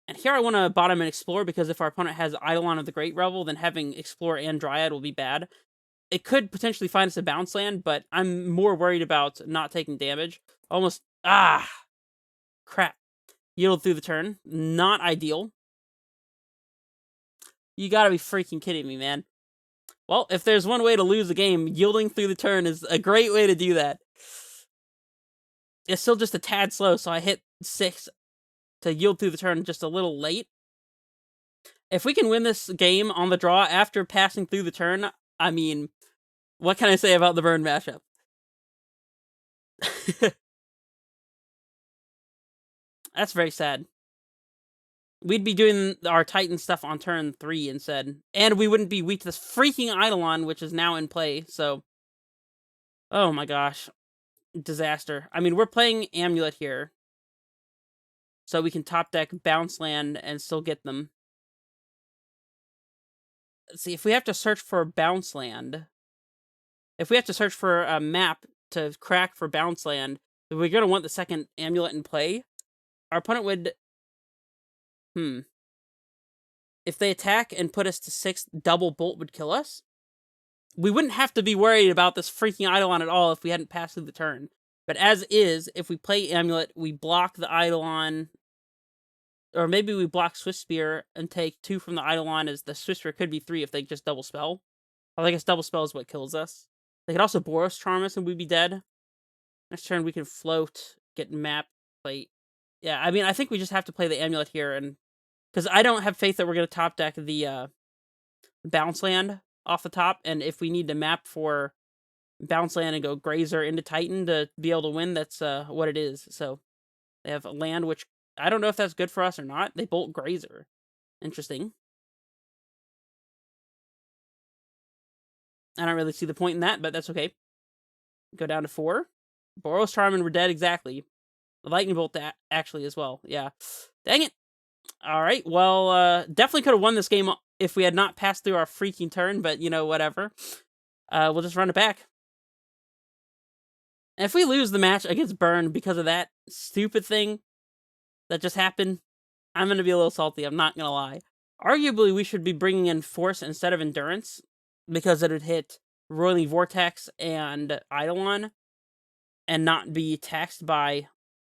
And here I want to bottom and Explore, because if our opponent has Eidolon of the Great Revel, then having Explore and Dryad will be bad. It could potentially find us a bounce land, but I'm more worried about not taking damage. Almost... Crap. Yield through the turn. Not ideal. You gotta be freaking kidding me, man. Well, if there's one way to lose a game, yielding through the turn is a great way to do that. It's still just a tad slow, so I hit 6 to yield through the turn just a little late. If we can win this game on the draw after passing through the turn, I mean, what can I say about the burn matchup? That's very sad. We'd be doing our Titan stuff on turn 3 instead. And we wouldn't be weak to this freaking Eidolon, which is now in play, so... Oh my gosh. Disaster. I mean, we're playing Amulet here, so we can top deck bounce land and still get them. Let's see, if we have to search for bounce land... If we have to search for a map to crack for bounce land, then we're going to want the second Amulet in play. Our opponent would... If they attack and put us to 6, double bolt would kill us. We wouldn't have to be worried about this freaking Eidolon at all if we hadn't passed through the turn. But as is, if we play Amulet, we block the Eidolon. Or maybe we block Swift Spear and take 2 from the Eidolon, as the Swift Spear could be 3 if they just double spell. I guess double spell is what kills us. They could also Boros Charm us and we'd be dead. Next turn we can float, get map, play... Yeah, I mean, I think we just have to play the Amulet here, and... Because I don't have faith that we're going to top deck the bounce land off the top, and if we need to map for bounce land and go Grazer into Titan to be able to win, that's what it is. So they have a land, which I don't know if that's good for us or not. They bolt Grazer. Interesting. I don't really see the point in that, but that's okay. Go down to 4. Boros Charm and we're dead, exactly. The Lightning Bolt actually as well. Yeah. Dang it. Alright, well, definitely could have won this game if we had not passed through our freaking turn, but, you know, whatever. We'll just run it back. And if we lose the match against Burn because of that stupid thing that just happened, I'm going to be a little salty, I'm not going to lie. Arguably, we should be bringing in Force instead of Endurance, because it would hit Roiling Vortex and Eidolon, and not be taxed by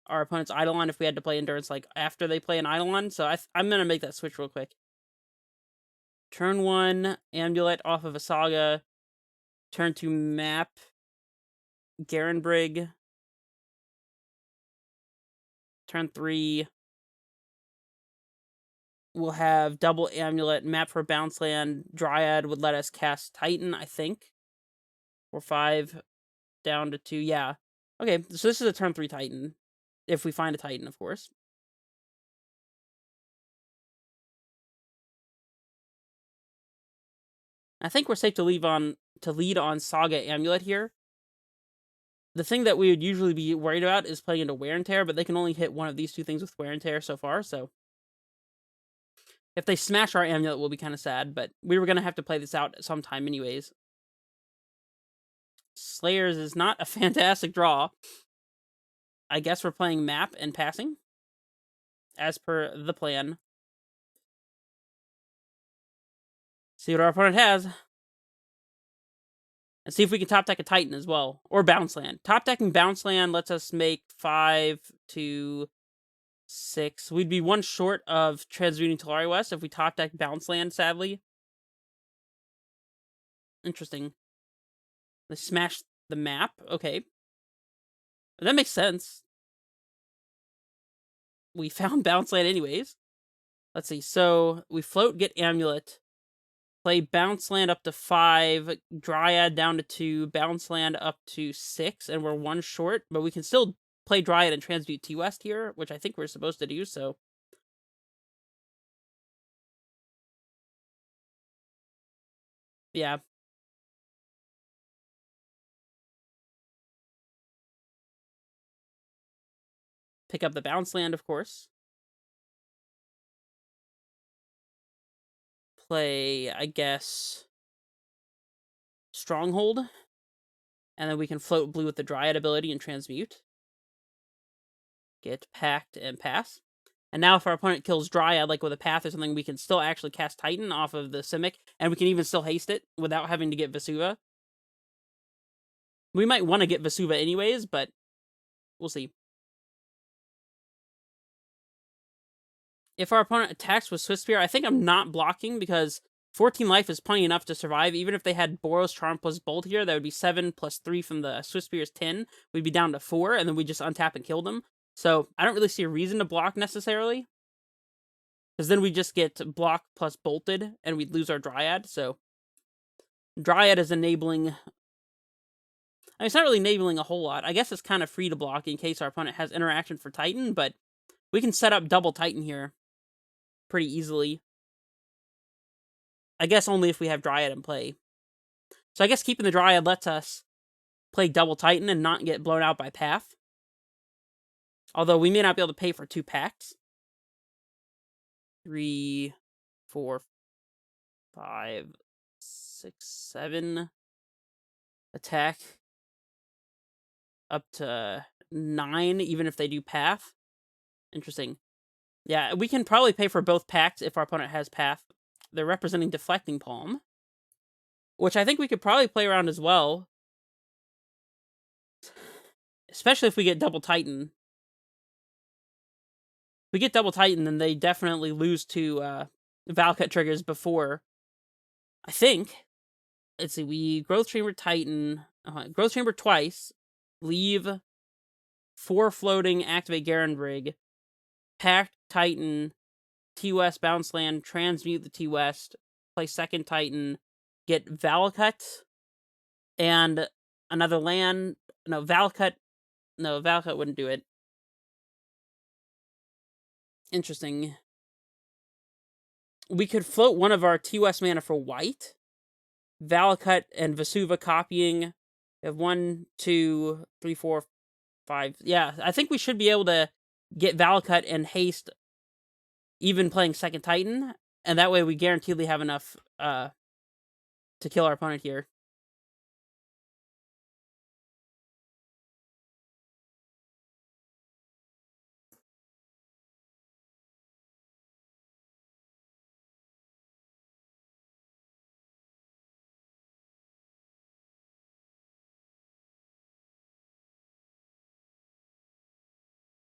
our opponent's Eidolon if we had to play Endurance like after they play an Eidolon. So I'm going to make that switch real quick. Turn 1, Amulet off of a Saga. Turn 2, map. Garenbrig. Turn 3, we'll have double Amulet, map for bounce land. Dryad would let us cast Titan, I think. 4, 5, down to 2, yeah. Okay, so this is a turn 3 Titan. If we find a Titan, of course. I think we're safe to lead on Saga Amulet here. The thing that we would usually be worried about is playing into Wear and Tear, but they can only hit one of these 2 things with Wear and Tear so far, so... If they smash our Amulet, we'll be kind of sad, but we were going to have to play this out at some time anyways. Slayers is not a fantastic draw. I guess we're playing map and passing, as per the plan. See what our opponent has. And see if we can top deck a Titan as well. Or bounce land. Top decking bounce land lets us make 5 to 6. We'd be 1 short of Transmuting Talari West if we top deck bounce land, sadly. Interesting. They smashed the map. Okay. That makes sense. We found bounce land anyways. Let's see. So we float, get Amulet. Play bounce land up to 5, Dryad down to 2, bounce land up to 6, and we're 1 short, but we can still play Dryad and transmute T-West here, which I think we're supposed to do, so... Yeah. pick up the bounce land, of course. Play, I guess, Stronghold. And then we can float blue with the Dryad ability and transmute. Get packed and pass. And now if our opponent kills Dryad, like with a path or something, we can still actually cast Titan off of the Simic, and we can even still haste it without having to get Vesuva. We might want to get Vesuva anyways, but we'll see. If our opponent attacks with Swift Spear, I think I'm not blocking because 14 life is plenty enough to survive. Even if they had Boros, Charm plus Bolt here, that would be 7 plus 3 from the Swift Spear's 10. We'd be down to 4, and then we just untap and kill them. So I don't really see a reason to block necessarily. Because then we just get block plus bolted, and we'd lose our Dryad. So Dryad is enabling... I mean, it's not really enabling a whole lot. I guess it's kind of free to block in case our opponent has interaction for Titan, but we can set up double Titan here pretty easily. I guess only if we have Dryad in play. So I guess keeping the Dryad lets us play double Titan and not get blown out by Path. Although we may not be able to pay for 2 packs. 3, 4, 5, 6, 7. Attack. Up to 9, even if they do Path. Interesting. Yeah, we can probably pay for both packs if our opponent has Path. They're representing Deflecting Palm, which I think we could probably play around as well. Especially if we get double Titan. If we get double Titan, then they definitely lose to Valcut triggers before. I think. Let's see, we Growth Chamber Titan. Growth Chamber twice. Leave 4 floating, activate Garandrig. Pack Titan. T-West Bounce Land, transmute the T-West, play second Titan, get Valcut, and another land. No, Valcut wouldn't do it. Interesting. We could float one of our T-West mana for white. Valcut and Vesuva copying. We have 1, 2, 3, 4, 5. Yeah, I think we should be able to get Valcut and haste even playing second Titan, and that way we guaranteedly have enough to kill our opponent here.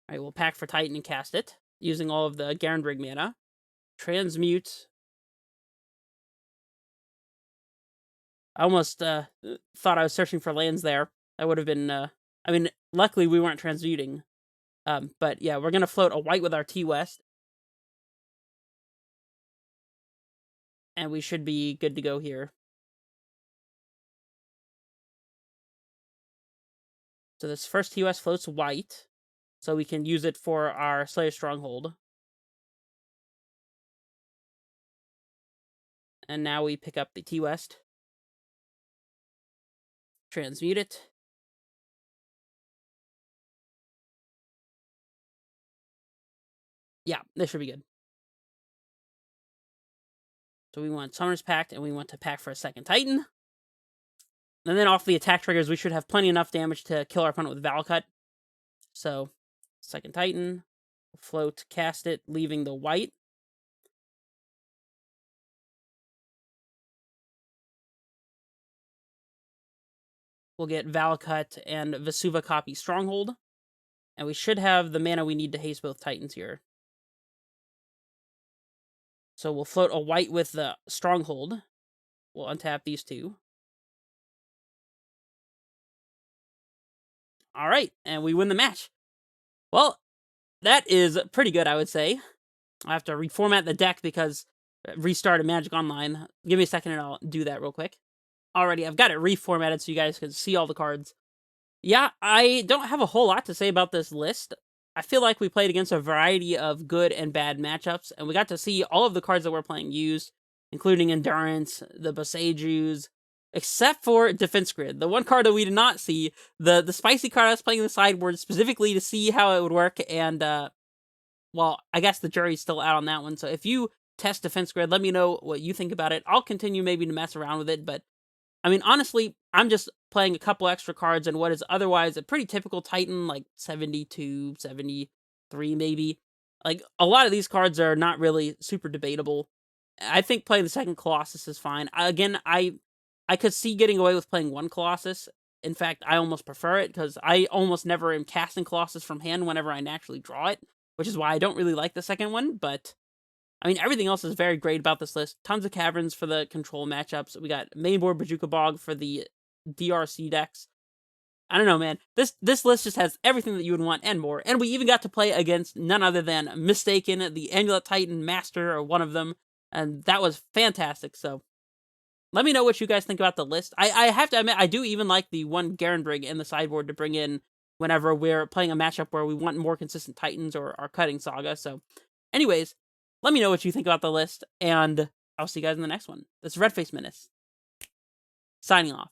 Alright, we'll pack for Titan and cast it, using all of the Garandrig mana. Transmute. I almost thought I was searching for lands there. That would have been... I mean, luckily we weren't transmuting. But yeah, we're going to float a white with our T-West. And we should be good to go here. So this first T-West floats white. So we can use it for our Slayer Stronghold. And now we pick up the T-West. Transmute it. Yeah, this should be good. So we want Summoner's Pact, and we want to pack for a second Titan. And then off the attack triggers, we should have plenty enough damage to kill our opponent with Valcut. So, second Titan. Float, cast it, leaving the white. We'll get Valcut and Vesuva copy Stronghold. And we should have the mana we need to haste both Titans here. So we'll float a white with the Stronghold. We'll untap these 2. Alright, and we win the match. Well, that is pretty good, I would say. I have to reformat the deck because restarted Magic Online. Give me a second and I'll do that real quick. Alrighty, I've got it reformatted so you guys can see all the cards. Yeah, I don't have a whole lot to say about this list. I feel like we played against a variety of good and bad matchups, and we got to see all of the cards that we're playing used, including Endurance, the Boseijus, except for Defense Grid. The one card that we did not see, the spicy card I was playing in the sideboard specifically to see how it would work, and, well, I guess the jury's still out on that one, so if you test Defense Grid, let me know what you think about it. I'll continue maybe to mess around with it, but, I mean, honestly, I'm just playing a couple extra cards in what is otherwise a pretty typical Titan, like 72, 73 maybe. Like, a lot of these cards are not really super debatable. I think playing the second Colossus is fine. Again, I could see getting away with playing one Colossus. In fact, I almost prefer it, because I almost never am casting Colossus from hand whenever I naturally draw it, which is why I don't really like the second one, but I mean, everything else is very great about this list. Tons of Caverns for the control matchups. We got mainboard Bajuka Bog for the DRC decks. I don't know, man. This list just has everything that you would want and more. And we even got to play against none other than Mistaken, the Amulet Titan Master, or one of them. And that was fantastic, so let me know what you guys think about the list. I have to admit, I do even like the one Garenbrig in the sideboard to bring in whenever we're playing a matchup where we want more consistent Titans or our Cutting Saga. So, anyways, let me know what you think about the list, and I'll see you guys in the next one. This is Redface Menace, signing off.